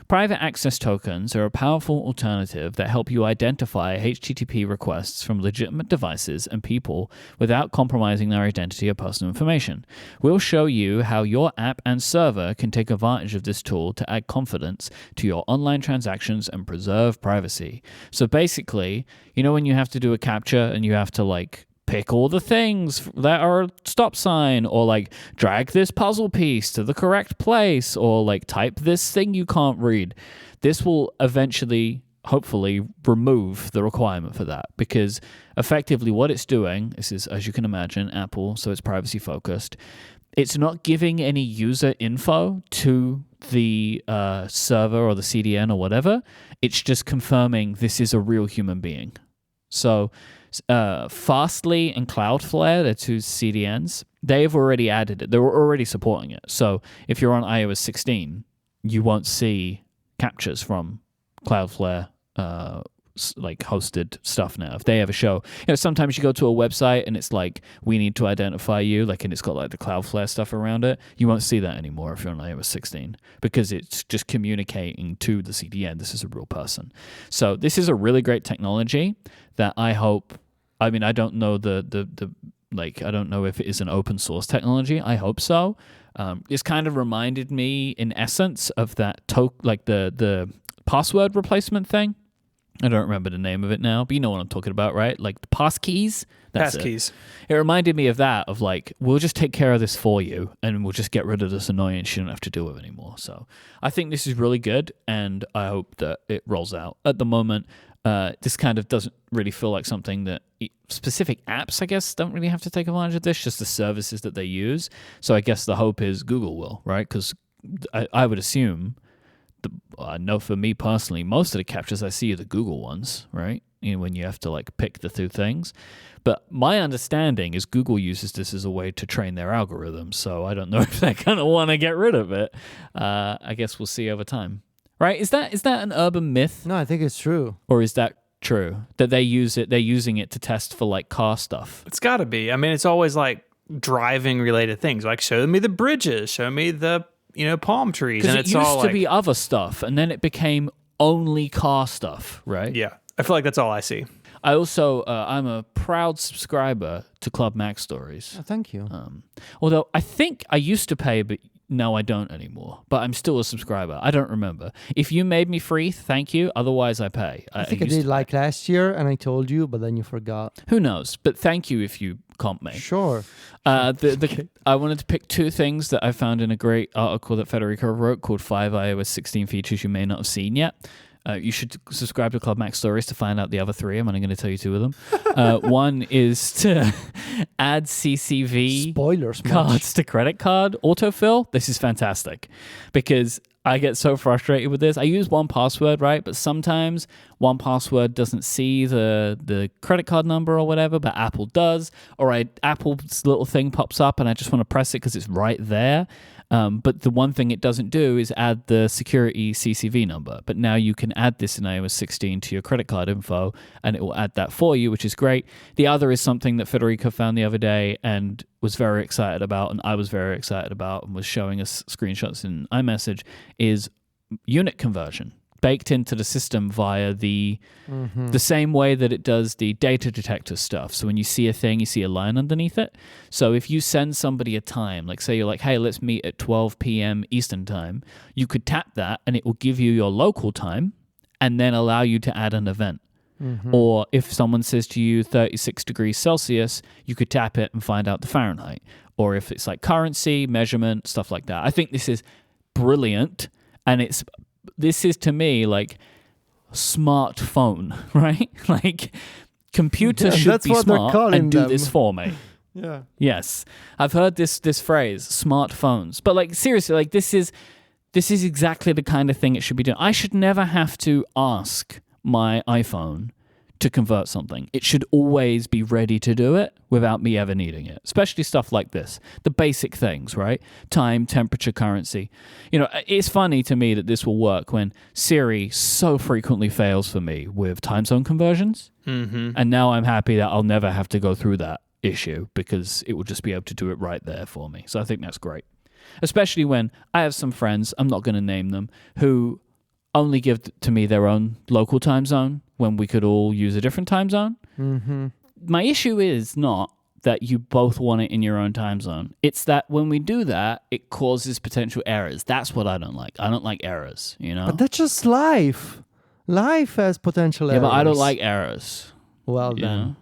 Private access tokens are a powerful alternative that help you identify HTTP requests from legitimate devices and people without compromising their identity or personal information. We'll show you how your app and server can take advantage of this tool to add confidence to your online transactions and preserve privacy. So basically, you know when you have to do a CAPTCHA and you have to like pick all the things that are a stop sign, or like drag this puzzle piece to the correct place, or like type this thing you can't read. This will eventually, hopefully, remove the requirement for that, because effectively what it's doing, this is, as you can imagine, Apple, so it's privacy focused. It's not giving any user info to the server or the CDN or whatever. It's just confirming this is a real human being. So Fastly and Cloudflare, they're two CDNs, they've already added it. They were already supporting it. So if you're on iOS 16, you won't see CAPTCHAs from Cloudflare like hosted stuff now. If they have a show, sometimes you go to a website and it's like, we need to identify you, like, and it's got like the Cloudflare stuff around it. You won't see that anymore if you're on iOS 16 because it's just communicating to the CDN. This is a real person. So this is a really great technology that I hope. I mean, I don't know I don't know if it is an open source technology. I hope so. It's kind of reminded me, in essence, of that the password replacement thing. I don't remember the name of it now, but you know what I'm talking about, right? Like the passkeys. Passkeys. It reminded me of that, of like, we'll just take care of this for you, and we'll just get rid of this annoyance. You don't have to do it anymore. So I think this is really good, and I hope that it rolls out. At the moment, this kind of doesn't really feel like something that specific apps, I guess, don't really have to take advantage of this, just the services that they use. So I guess the hope is Google will, right? Because I would assume, I know for me personally, most of the captures I see are the Google ones, right? When you have to like pick the two things. But my understanding is Google uses this as a way to train their algorithms. So I don't know if they kind of want to get rid of it. I guess we'll see over time. Right? Is that an urban myth? No, I think it's true. Or is that true? That they use it, they're using it to test for like car stuff? It's got to be. I mean, it's always like driving related things. Like, show me the bridges, show me the, palm trees. Because And it used to be other stuff, and then it became only car stuff, right? Yeah. I feel like that's all I see. I also, I'm a proud subscriber to Club Mac Stories. Oh, thank you. Although I think I used to pay, but no, I don't anymore. But I'm still a subscriber. I don't remember. If you made me free, thank you. Otherwise, I pay. I think I did like last year, and I told you, but then you forgot. Who knows? But thank you if you comp me. Sure. I wanted to pick two things that I found in a great article that Federico wrote called 5 iOS 16 features you may not have seen yet. You should subscribe to Club Mac Stories to find out the other three. I'm only going to tell you two of them. One is to add CCV Spoilers, cards to credit card autofill. This is fantastic because I get so frustrated with this. I use 1Password, right? But sometimes 1Password doesn't see the credit card number or whatever, but Apple does. Or Apple's little thing pops up and I just want to press it because it's right there. But the one thing it doesn't do is add the security CCV number. But now you can add this in iOS 16 to your credit card info, and it will add that for you, which is great. The other is something that Federico found the other day and was very excited about, and I was very excited about, and was showing us screenshots in iMessage, is unit conversion baked into the system via the same way that it does the data detector stuff. So when you see a thing, you see a line underneath it. So if you send somebody a time, like say you're like, hey, let's meet at 12 p.m. Eastern time, you could tap that and it will give you your local time and then allow you to add an event. Or if someone says to you 36 degrees Celsius, you could tap it and find out the Fahrenheit. Or if it's like currency, measurement, stuff like that. I think this is brilliant, and this is to me like smartphone, right? Like computer should be smart and do this for me. Yeah. Yes. I've heard this phrase, smartphones. But like seriously, like this is exactly the kind of thing it should be doing. I should never have to ask my iPhone to convert something. It should always be ready to do it without me ever needing it, especially stuff like this. The basic things, right? Time, temperature, currency. It's funny to me that this will work when Siri so frequently fails for me with time zone conversions. And now I'm happy that I'll never have to go through that issue because it will just be able to do it right there for me. So I think that's great. Especially when I have some friends, I'm not going to name them, who only give to me their own local time zone when we could all use a different time zone. My issue is not that you both want it in your own time zone. It's that when we do that, it causes potential errors. That's what I don't like. I don't like errors, But that's just life. Life has potential errors. Yeah, but I don't like errors. Well, then.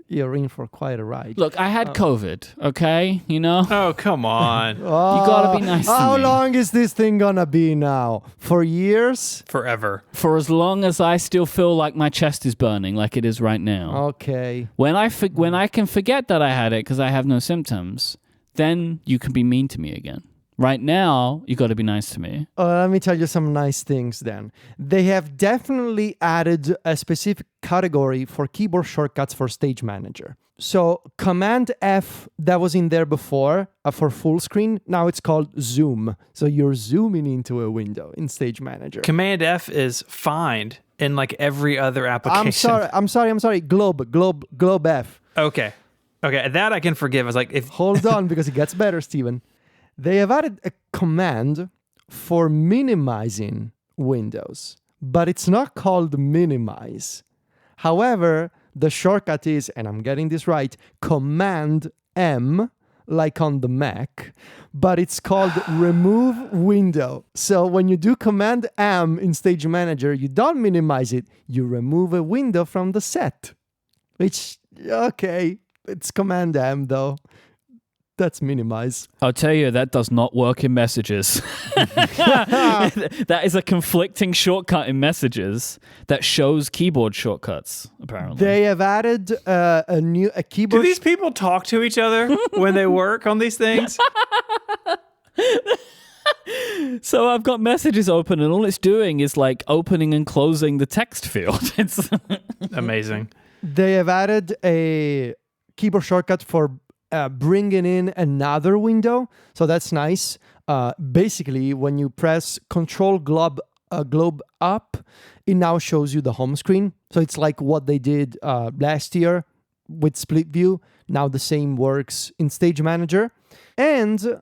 You're in for quite a ride. Look, I had COVID, okay? Oh, come on. You gotta be nice to me. How long is this thing gonna be now? For years? Forever. For as long as I still feel like my chest is burning, like it is right now. Okay. When I can forget that I had it because I have no symptoms, then you can be mean to me again. Right now, you got to be nice to me. Let me tell you some nice things then. They have definitely added a specific category for keyboard shortcuts for Stage Manager. So Command F that was in there before for full screen, now it's called Zoom. So you're zooming into a window in Stage Manager. Command F is find in like every other application. I'm sorry. Globe F. Okay. That I can forgive. I was like, if Hold on, because it gets better, Steven. They have added a command for minimizing windows, but it's not called minimize. However, the shortcut is, and I'm getting this right, Command M, like on the Mac, but it's called remove window. So when you do Command M in Stage Manager, you don't minimize it, you remove a window from the set. Which, okay, it's Command M though. That's minimize. I'll tell you, that does not work in messages. That is a conflicting shortcut in messages that shows keyboard shortcuts, apparently. They have added a keyboard. do these people talk to each other when they work on these things? So I've got messages open, and all it's doing is like opening and closing the text field. It's Amazing. They have added a keyboard shortcut for bringing in another window, so that's nice. Basically, when you press Control globe up, it now shows you the home screen. So it's like what they did last year with split view. Now the same works in Stage Manager, and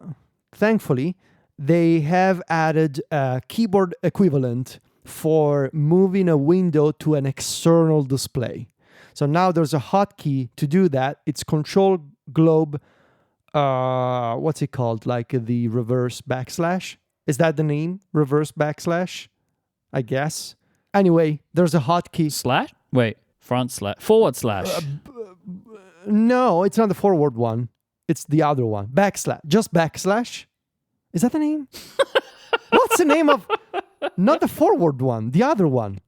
thankfully, they have added a keyboard equivalent for moving a window to an external display. So now there's a hotkey to do that. It's Control globe, what's it called? Like the reverse backslash? Is that the name? Reverse backslash? I guess. Anyway, there's a hotkey. slash? Wait, front slash, forward slash. No, it's not the forward one. It's the other one. Backslash. Just backslash? Is that the name? What's the name of... Not the forward one, the other one.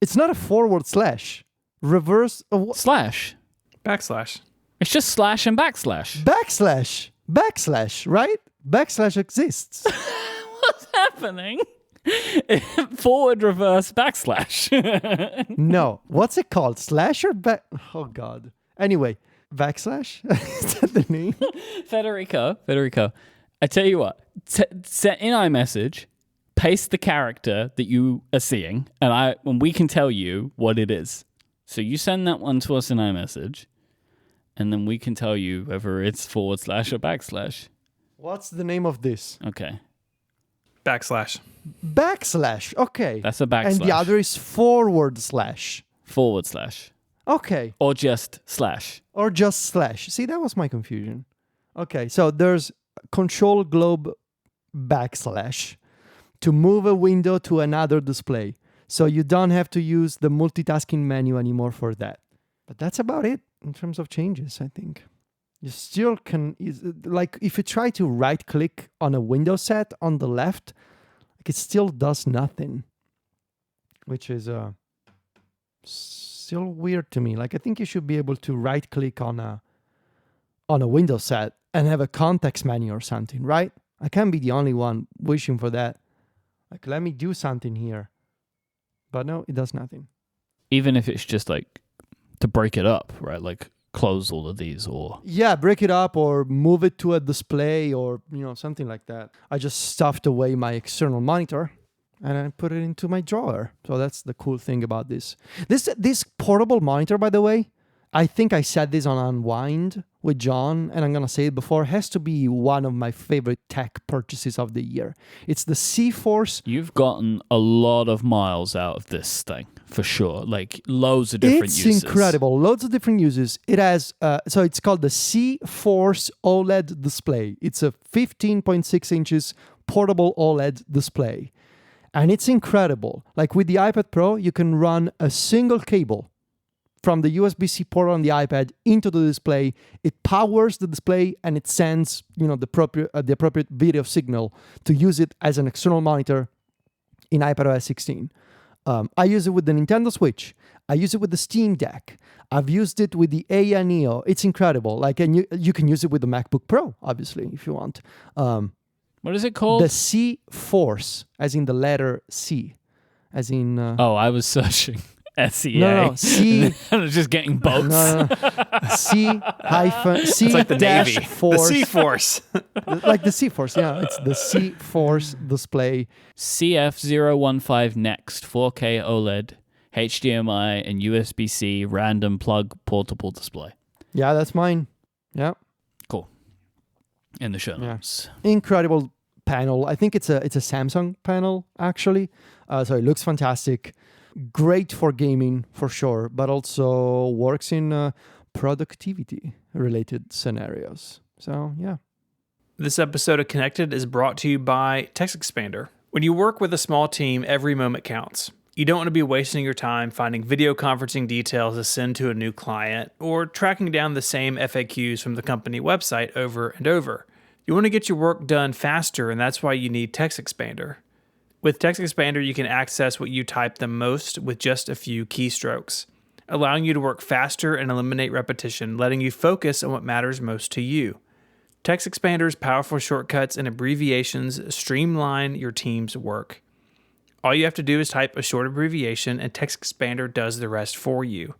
It's not a forward slash. Reverse... Slash. Backslash. It's just slash and backslash. Backslash, right? Backslash exists. What's happening? Forward, reverse, backslash. No. What's it called? Slash or back? Oh, God. Anyway, backslash? Is that the name? Federico, I tell you what, set in iMessage, paste the character that you are seeing, and we can tell you what it is. So you send that one to us in iMessage, and then we can tell you whether it's forward slash or backslash. What's the name of this? Okay. Backslash. Backslash. Okay. That's a backslash. And the other is forward slash. Forward slash. Okay. Or just slash. Or just slash. See, that was my confusion. Okay, so there's Control globe backslash to move a window to another display. So you don't have to use the multitasking menu anymore for that. But that's about it in terms of changes, I think. You still can, like, if you try to right click on a window set on the left, like, it still does nothing, which is still weird to me. Like, I think you should be able to right click on a window set and have a context menu or something, right? I can't be the only one wishing for that. Like, let me do something here. But no, it does nothing. Even if it's just like to break it up, right? Like close all of these or... Yeah, break it up or move it to a display or, something like that. I just stuffed away my external monitor and I put it into my drawer. So that's the cool thing about this. This portable monitor, by the way, I think I said this on Unwind with John, and I'm going to say it before, has to be one of my favorite tech purchases of the year. It's the C-Force. You've gotten a lot of miles out of this thing, for sure. Like, loads of different uses. It's incredible. Loads of different uses. It has, so it's called the C-Force OLED display. It's a 15.6 inches portable OLED display. And it's incredible. Like with the iPad Pro, you can run a single cable from the USB-C port on the iPad into the display. It powers the display and it sends, the appropriate video signal to use it as an external monitor in iPadOS 16. I use it with the Nintendo Switch. I use it with the Steam Deck. I've used it with the Aya Neo. It's incredible. Like, and you can use it with the MacBook Pro, obviously, if you want. What is it called? The C-Force, as in the letter C, as in. I was searching. SEA. No, C. I was just getting boats. No. C hyphen C it's like the dash Navy. force. The C-Force. Like the C-Force, yeah. It's the C-Force display. CF015 Next 4K OLED HDMI and USB-C random plug portable display. Yeah, that's mine. Yeah. Cool. In the show notes. Incredible panel. I think it's a Samsung panel actually. So it looks fantastic. Great for gaming for sure, but also works in productivity related scenarios. So yeah. This episode of Connected is brought to you by TextExpander. When you work with a small team, every moment counts. You don't want to be wasting your time finding video conferencing details to send to a new client or tracking down the same FAQs from the company website over and over. You want to get your work done faster, and that's why you need TextExpander. With TextExpander, you can access what you type the most with just a few keystrokes, allowing you to work faster and eliminate repetition, letting you focus on what matters most to you. TextExpander's powerful shortcuts and abbreviations streamline your team's work. All you have to do is type a short abbreviation, and TextExpander does the rest for you.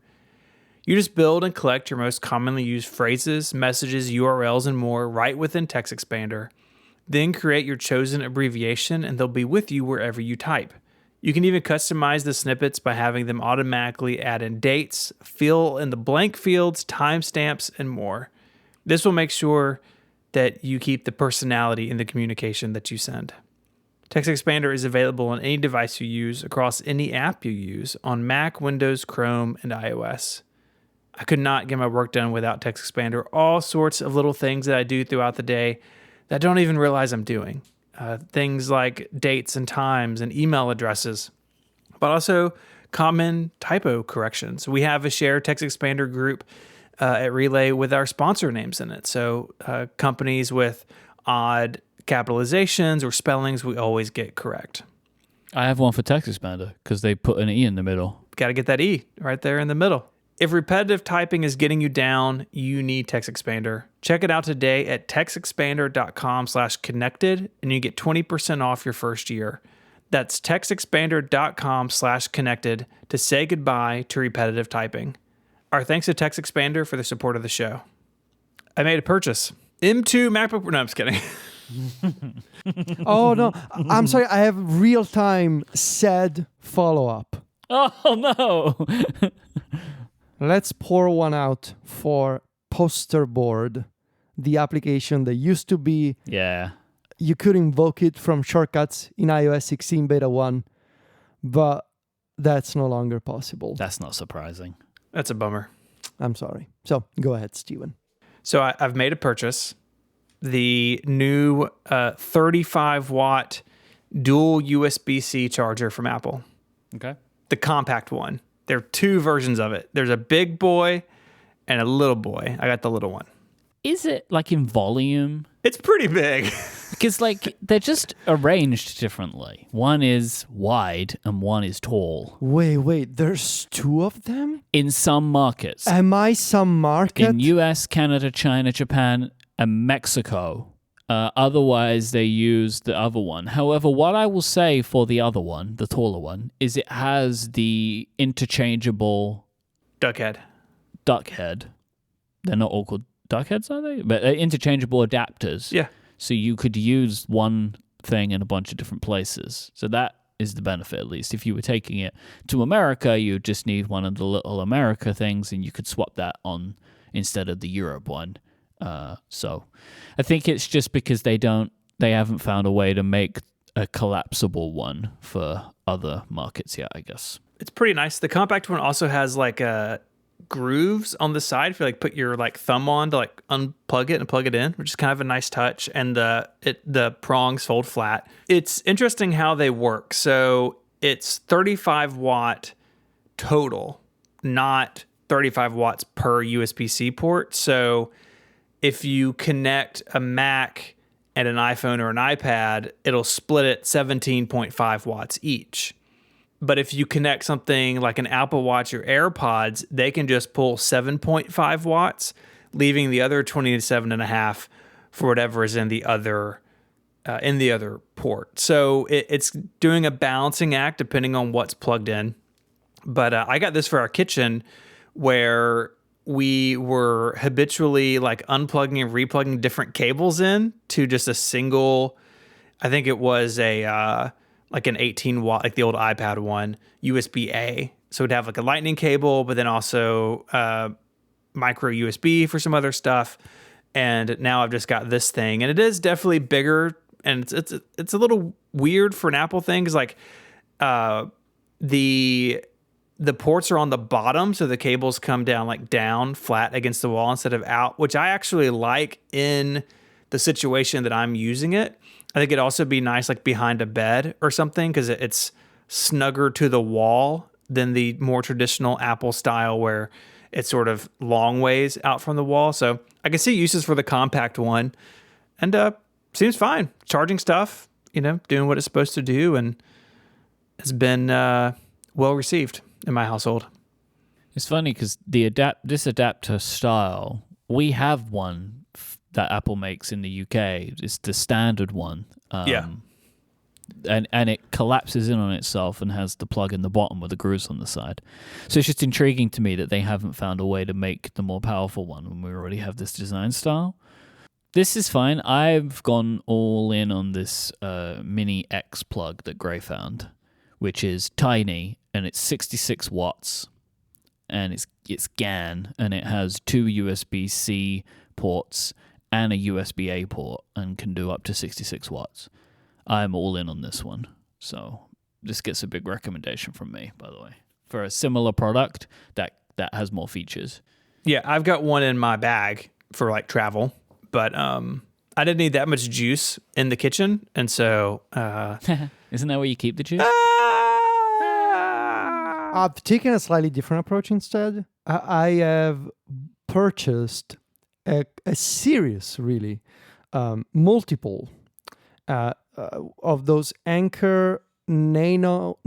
You just build and collect your most commonly used phrases, messages, URLs, and more right within TextExpander. Then create your chosen abbreviation, and they'll be with you wherever you type. You can even customize the snippets by having them automatically add in dates, fill in the blank fields, timestamps, and more. This will make sure that you keep the personality in the communication that you send. TextExpander is available on any device you use, across any app you use, on Mac, Windows, Chrome, and iOS. I could not get my work done without TextExpander. All sorts of little things that I do throughout the day that I don't even realize I'm doing. Things like dates and times and email addresses, but also common typo corrections. We have a shared TextExpander group at Relay with our sponsor names in it. So companies with odd capitalizations or spellings, we always get correct. I have one for TextExpander because they put an E in the middle. Got to get that E right there in the middle. If repetitive typing is getting you down, you need TextExpander. Check it out today at textexpander.com/connected, and you get 20% off your first year. That's textexpander.com/connected to say goodbye to repetitive typing. Our thanks to TextExpander for the support of the show. I made a purchase. M2 MacBook. No, I'm just kidding. Oh no, I'm sorry. I have real-time said follow-up. Oh no! Let's pour one out for Posterboard, the application that used to be you could invoke it from shortcuts in iOS 16 beta 1, but that's no longer possible. That's not surprising. That's a bummer. I'm sorry. So go ahead, Steven. So I've made a purchase. The new 35-watt dual USB-C charger from Apple. Okay. The compact one. There are two versions of it. There's a big boy and a little boy. I got the little one. Is it like in volume? It's pretty big. Because like they're just arranged differently. One is wide and one is tall. Wait. There's two of them? In some markets. Am I some market? In US, Canada, China, Japan, and Mexico. Otherwise, they use the other one. However, what I will say for the other one, the taller one, is it has the interchangeable duck head. They're not all called duck heads, are they? But interchangeable adapters. Yeah. So you could use one thing in a bunch of different places. So that is the benefit, at least. If you were taking it to America, you would just need one of the little America things, and you could swap that on instead of the Europe one. So I think it's just because they haven't found a way to make a collapsible one for other markets yet, I guess. It's pretty nice. The compact one also has like grooves on the side if you like put your like thumb on to like unplug it and plug it in, which is kind of a nice touch. And the prongs fold flat. It's interesting how they work. So it's 35 watt total, not 35 watts per USB-C port. So if you connect a Mac and an iPhone or an iPad, it'll split it 17.5 watts each. But if you connect something like an Apple Watch or AirPods, they can just pull 7.5 watts, leaving the other 27.5 for whatever is in the other port. So it's doing a balancing act depending on what's plugged in. But I got this for our kitchen where we were habitually like unplugging and replugging different cables in to just a single, I think it was like an 18 watt, like the old iPad one, USB-A. So it'd have like a lightning cable, but then also micro USB for some other stuff. And now I've just got this thing, and it is definitely bigger, and it's a little weird for an Apple thing, because like the ports are on the bottom, so the cables come down like down flat against the wall instead of out, which I actually like in the situation that I'm using it. I think it'd also be nice like behind a bed or something, because it's snugger to the wall than the more traditional Apple style where it's sort of long ways out from the wall. So I can see uses for the compact one, and seems fine. Charging stuff, doing what it's supposed to do, and has been well received in my household. It's funny because this adapter style, we have one that Apple makes in the UK. It's the standard one. Yeah. And it collapses in on itself and has the plug in the bottom with the grooves on the side. So it's just intriguing to me that they haven't found a way to make the more powerful one when we already have this design style. This is fine. I've gone all in on this Mini X plug that Gray found, which is tiny, and it's 66 watts, and it's GAN, and it has 2 USB-C ports and a USB-A port, and can do up to 66 watts. I'm all in on this one. So this gets a big recommendation from me, by the way, for a similar product that has more features. Yeah, I've got one in my bag for like travel, but I didn't need that much juice in the kitchen, and so Isn't that where you keep the juice? I've taken a slightly different approach instead. I have purchased a series, really, multiple of those Anker Nano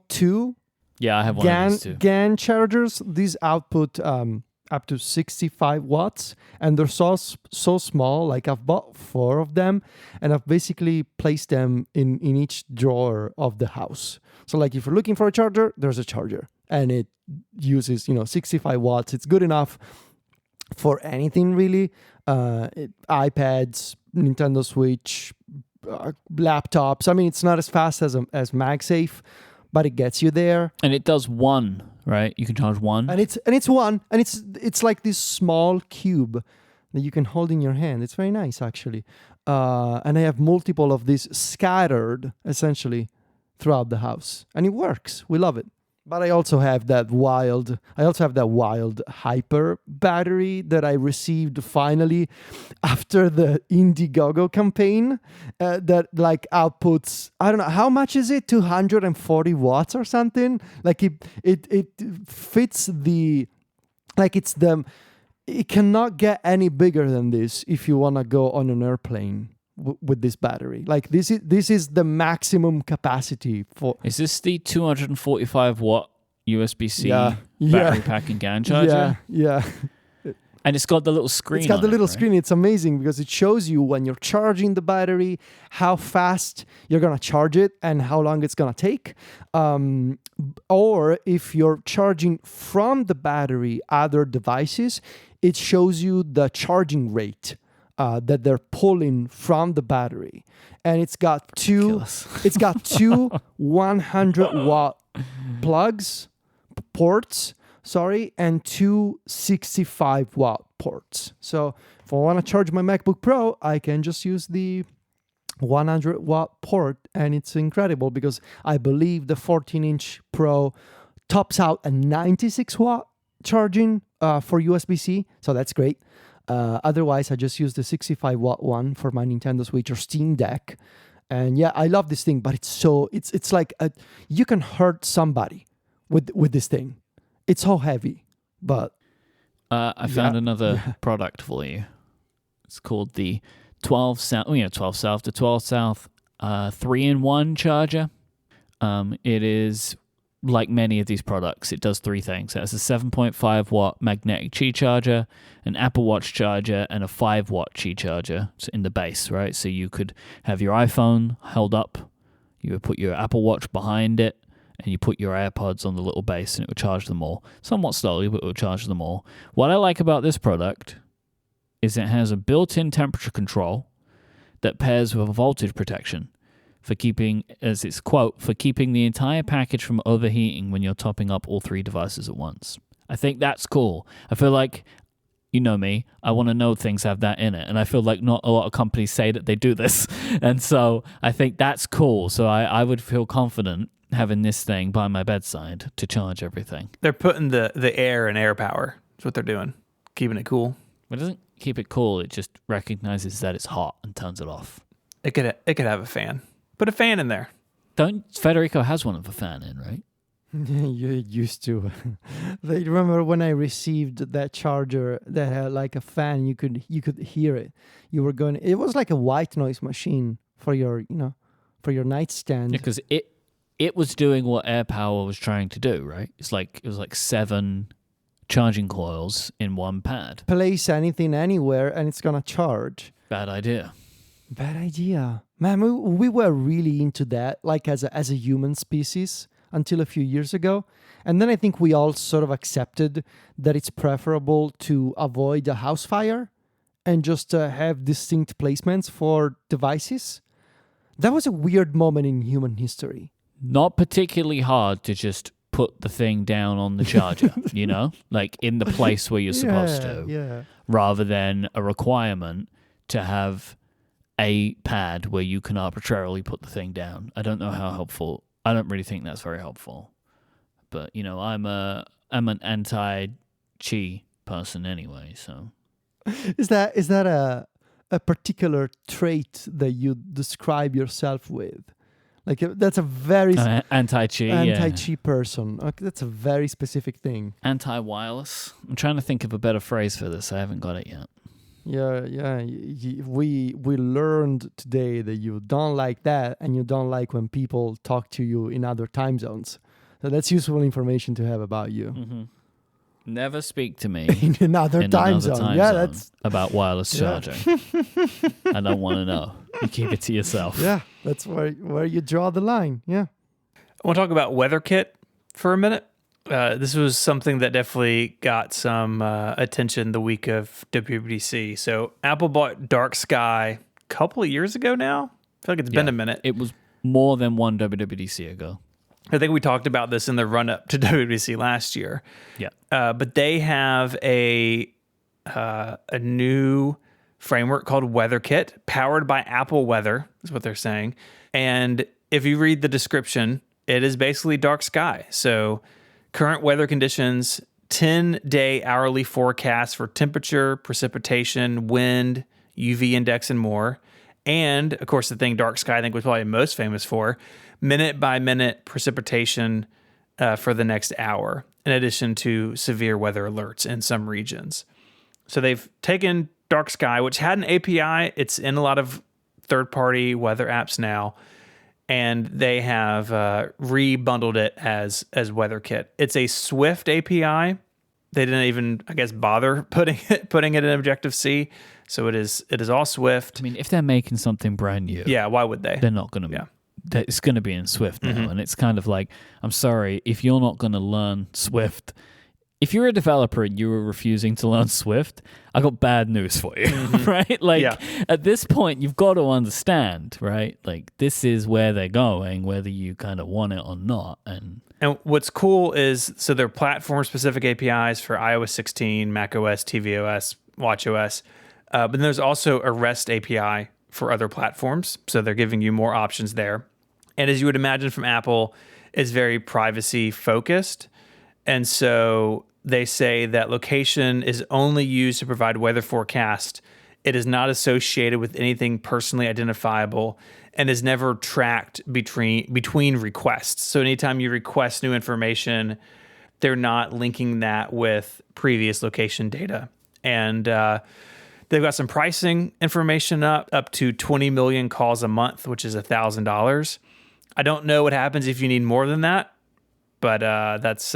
2 Yeah, I have one of these too. GAN chargers. These output up to 65 watts, and they're so small. Like, I've bought 4 of them, and I've basically placed them in each drawer of the house. So like, if you're looking for a charger, there's a charger, and it uses 65 watts. It's good enough for anything, really. iPads, Nintendo Switch, laptops. I mean, it's not as fast as MagSafe, but it gets you there. And it does one, right? You can charge one. And it's like this small cube that you can hold in your hand. It's very nice, actually. And I have multiple of these scattered, essentially, throughout the house, and it works. We love it. But I also have that wild Hyper battery that I received finally after the Indiegogo campaign that like outputs, I don't know, how much is it? 240 watts or something? Like it fits it cannot get any bigger than this if you want to go on an airplane with this battery. Like, this is the maximum capacity for. Is this the 245 watt USB-C battery pack and GAN charger? Yeah. And it's got the little screen. It's got the little right? screen. It's amazing because it shows you when you're charging the battery, how fast you're gonna charge it and how long it's gonna take. Or if you're charging from the battery other devices, it shows you the charging rate that they're pulling from the battery, and it's got two 100 watt ports, and 2 65 watt ports. So if I want to charge my MacBook Pro, I can just use the 100 watt port, and it's incredible because I believe the 14-inch Pro tops out at 96 watt charging for USB-C, so that's great. Otherwise, I just use the 65 watt one for my Nintendo Switch or Steam Deck. And yeah, I love this thing, but it's like you can hurt somebody with this thing. It's so heavy, but I found another product for you. It's called the 12 South 3-in-1 charger. It is like many of these products, it does 3 things. It has a 7.5 watt magnetic Qi charger, an Apple Watch charger, and a 5 watt Qi charger in the base, right? So you could have your iPhone held up, you would put your Apple Watch behind it, and you put your AirPods on the little base, and it would charge them all. Somewhat slowly, but it would charge them all. What I like about this product is it has a built-in temperature control that pairs with a voltage protection. for keeping, as its quote, for keeping the entire package from overheating when you're topping up all 3 devices at once. I think that's cool. I feel like, you know me, I want to know things have that in it. And I feel like not a lot of companies say that they do this. And so I think that's cool. So I would feel confident having this thing by my bedside to charge everything. They're putting the air in air power. That's what they're doing. Keeping it cool. It doesn't keep it cool. It just recognizes that it's hot and turns it off. It could have a fan. Put a fan in there. Federico has one of a fan in, right? You used to. They remember when I received that charger that had like a fan. You could hear it. You were going. It was like a white noise machine for your nightstand. Yeah, because it was doing what AirPower was trying to do, right? It was like 7 charging coils in one pad. Place anything anywhere and it's gonna charge. Bad idea. Bad idea, man. We were really into that, like as a human species, until a few years ago, and then I think we all sort of accepted that it's preferable to avoid a house fire and just have distinct placements for devices. That was a weird moment in human history. Not particularly hard to just put the thing down on the charger, you know, like in the place where you're supposed to, rather than a requirement to have a pad where you can arbitrarily put the thing down. I don't know how helpful. I don't really think that's very helpful. But, you know, I'm an anti-chi person anyway, so. Is that a particular trait that you describe yourself with? Like that's a very anti-chi person. Okay, that's a very specific thing. Anti-wireless. I'm trying to think of a better phrase for this. I haven't got it yet. Yeah. We learned today that you don't like that, and you don't like when people talk to you in other time zones. So that's useful information to have about you. Mm-hmm. Never speak to me in another time zone. That's about wireless charging. I don't want to know. You keep it to yourself. Yeah, that's where you draw the line. Yeah. I want to talk about WeatherKit for a minute. This was something that definitely got some attention the week of WWDC. So Apple bought Dark Sky a couple of years ago now. I feel like it's been a minute. It was more than one WWDC ago. I think we talked about this in the run-up to WWDC last year. Yeah. But they have a new framework called WeatherKit, powered by Apple Weather, is what they're saying. And if you read the description, it is basically dark sky. So current weather conditions, 10-day hourly forecast for temperature, precipitation, wind, UV index, and more. And, of course, the thing dark sky I think was probably most famous for, minute-by-minute precipitation for the next hour, in addition to severe weather alerts in some regions. So they've taken dark sky, which had an API. It's in a lot of third-party weather apps now, and they have re-bundled it as WeatherKit. It's a Swift API. They didn't even, I guess, bother putting it in Objective-C. So it is all Swift. I mean, if they're making something brand new, yeah, why would they? They're not going to. Yeah. It's going to be in Swift now, and it's kind of like, I'm sorry, if you're not going to learn Swift, if you're a developer and you were refusing to learn Swift, I got bad news for you, right? Like, at this point, you've got to understand, right? Like, this is where they're going, whether you kind of want it or not. And what's cool is, so they're platform-specific APIs for iOS 16, macOS, tvOS, watchOS, but then there's also a REST API for other platforms, so they're giving you more options there. And as you would imagine from Apple, it's very privacy-focused, and so they say that location is only used to provide weather forecast. It is not associated with anything personally identifiable and is never tracked between requests. So anytime you request new information, they're not linking that with previous location data. And they've got some pricing information up to 20 million calls a month, which is $1,000. I don't know what happens if you need more than that, but that's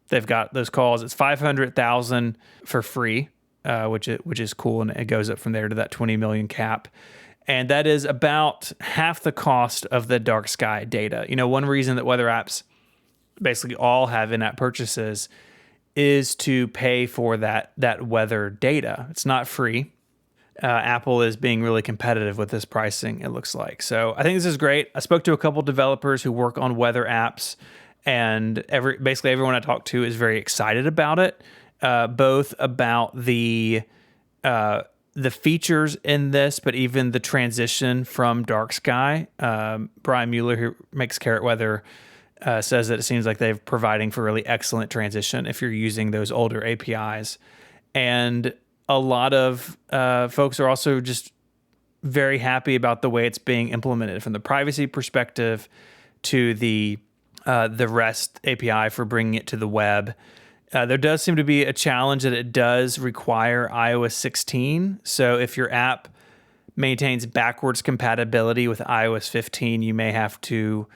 they've got those calls. It's 500,000 for free, which is cool, and it goes up from there to that 20 million cap. And that is about half the cost of the dark sky data. You know, one reason that weather apps basically all have in-app purchases is to pay for that weather data. It's not free. Apple is being really competitive with this pricing, it looks like. So I think this is great. I spoke to a couple developers who work on weather apps, and basically everyone I talked to is very excited about it, both about the features in this, but even the transition from dark sky. Brian Mueller, who makes Carrot Weather, says that it seems like they're providing for really excellent transition if you're using those older APIs. And a lot of folks are also just very happy about the way it's being implemented, from the privacy perspective to the REST API for bringing it to the web. There does seem to be a challenge that it does require iOS 16. So if your app maintains backwards compatibility with iOS 15, you may have to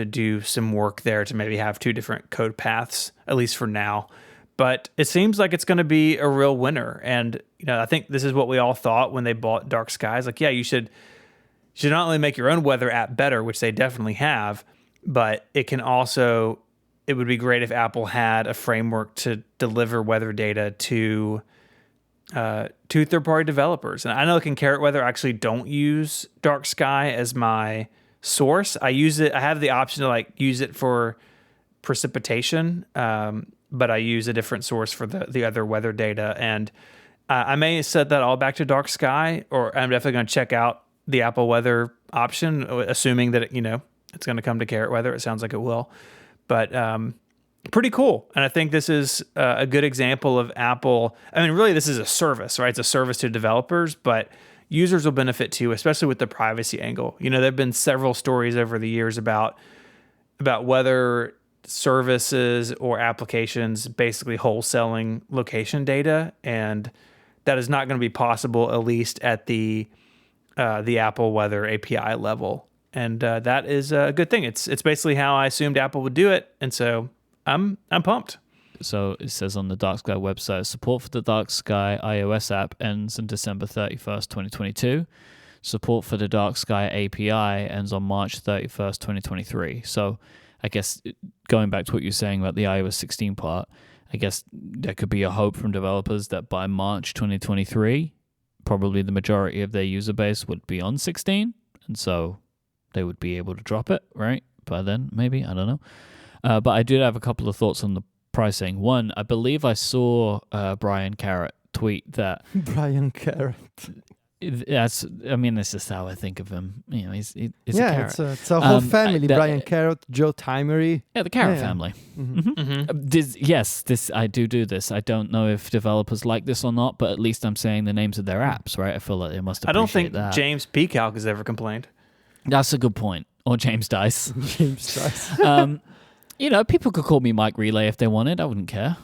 do some work there to maybe have two different code paths, at least for now. But it seems like it's going to be a real winner. And I think this is what we all thought when they bought Dark Skies. Like, yeah, you should not only make your own weather app better, which they definitely have, but it would be great if Apple had a framework to deliver weather data to third-party developers. And I know in Carrot Weather, I actually don't use Dark Sky as my source. I have the option to use it for precipitation, but I use a different source for the other weather data. And I may set that all back to Dark Sky, or I'm definitely going to check out the Apple Weather option, assuming that it's going to come to Carrot Weather. It sounds like it will. But pretty cool. And I think this is a good example of Apple. I mean, really, this is a service, right? It's a service to developers, but users will benefit too, especially with the privacy angle. There have been several stories over the years about whether services or applications basically wholesaling location data, and that is not going to be possible, at least at the Apple Weather API level. And that is a good thing. It's basically how I assumed Apple would do it, and so I'm pumped. So it says on the Dark Sky website, support for the Dark Sky iOS app ends on December 31st, 2022. Support for the Dark Sky API ends on March 31st, 2023. So I guess going back to what you're saying about the iOS 16 part, I guess there could be a hope from developers that by March 2023, probably the majority of their user base would be on 16, and so they would be able to drop it, right? By then, maybe, I don't know. But I did have a couple of thoughts on the pricing. One, I believe I saw Brian Carrot tweet that... Brian Carrot. This is how I think of him. He's a carrot. It's a whole family. Brian Carrot, Joe Timery. Yeah, the Carrot family. Mm-hmm. Mm-hmm. I do this. I don't know if developers like this or not, but at least I'm saying the names of their apps, right? I feel like they must appreciate that. I don't think James Peacock has ever complained. That's a good point. Or James Dice. James Dice. People could call me Mike Relay if they wanted. I wouldn't care,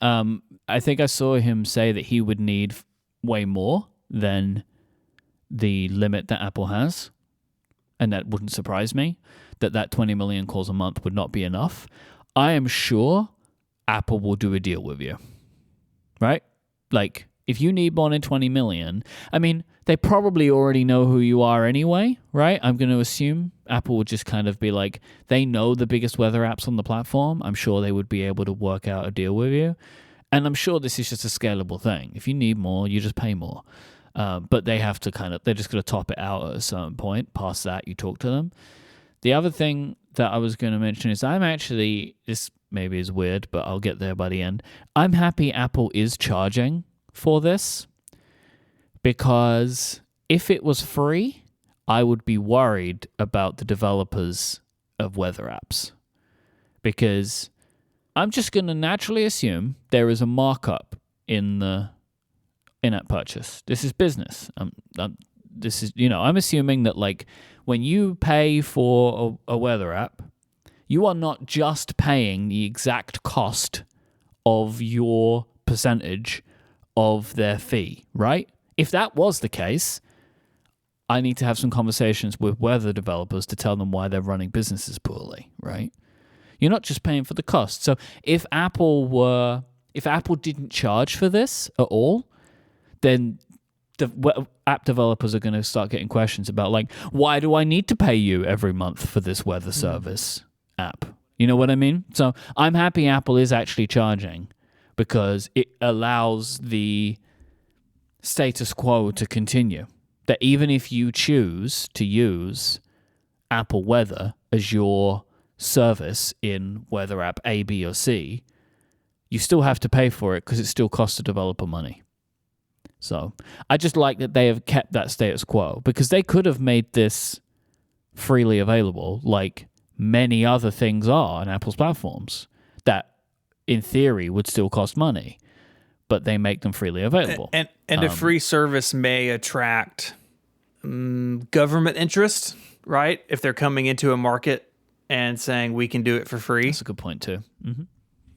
I think I saw him say that he would need way more than the limit that Apple has, and that wouldn't surprise me, that 20 million calls a month would not be enough. I am sure Apple will do a deal with you, right? Like, if you need more than 20 million, they probably already know who you are anyway, right? I'm going to assume Apple would just kind of be like, they know the biggest weather apps on the platform. I'm sure they would be able to work out a deal with you. And I'm sure this is just a scalable thing. If you need more, you just pay more. But they have to they're just going to top it out at a certain point. Past that, you talk to them. The other thing that I was going to mention is this maybe is weird, but I'll get there by the end. I'm happy Apple is charging for this, because if it was free, I would be worried about the developers of weather apps, because I'm just going to naturally assume there is a markup in the in-app purchase. This is business. I'm assuming that when you pay for a weather app, you are not just paying the exact cost of your percentage of their fee, right? If that was the case, I need to have some conversations with weather developers to tell them why they're running businesses poorly, right? You're not just paying for the cost. So if Apple didn't charge for this at all, then the app developers are going to start getting questions about why do I need to pay you every month for this weather service app? You know what I mean? So I'm happy Apple is actually charging, because it allows the status quo to continue. That even if you choose to use Apple Weather as your service in weather app A, B, or C, you still have to pay for it because it still costs the developer money. So I just like that they have kept that status quo, because they could have made this freely available like many other things are on Apple's platforms that in theory would still cost money, but they make them freely available. And a free service may attract government interest, right? If they're coming into a market and saying we can do it for free. That's a good point too. Mm-hmm.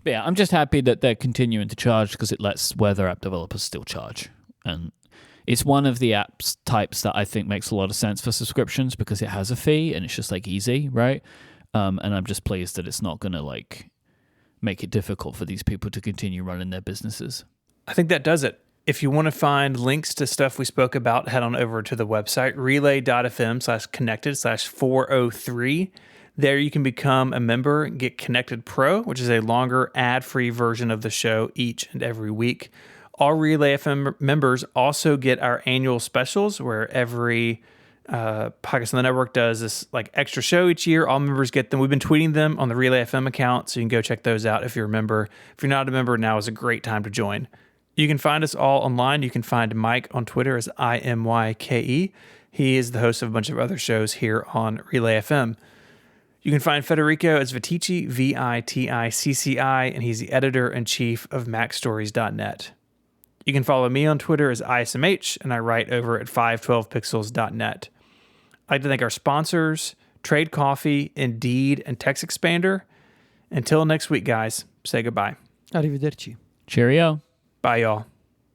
Yeah, I'm just happy that they're continuing to charge because it lets weather app developers still charge. And it's one of the apps types that I think makes a lot of sense for subscriptions because it has a fee and it's just like easy, right? And I'm just pleased that it's not going to like make it difficult for these people to continue running their businesses. I think that does it. If you want to find links to stuff we spoke about, head on over to the website, relay.fm/connected/403. There you can become a member and get Connected Pro, which is a longer ad-free version of the show each and every week. All Relay FM members also get our annual specials where every podcast on the network does this like extra show each year. All members get them. We've been tweeting them on the Relay FM account, so you can go check those out if you're a member. If you're not a member, now is a great time to join. You can find us all online. You can find Mike on Twitter as IMYKE. He is the host of a bunch of other shows here on Relay FM. You can find Federico as Viticci, Viticci, and he's the editor-in-chief of MacStories.net. You can follow me on Twitter as ISMH, and I write over at 512pixels.net. I'd like to thank our sponsors, Trade Coffee, Indeed, and TextExpander. Until next week, guys, say goodbye. Arrivederci. Cheerio. Bye, y'all.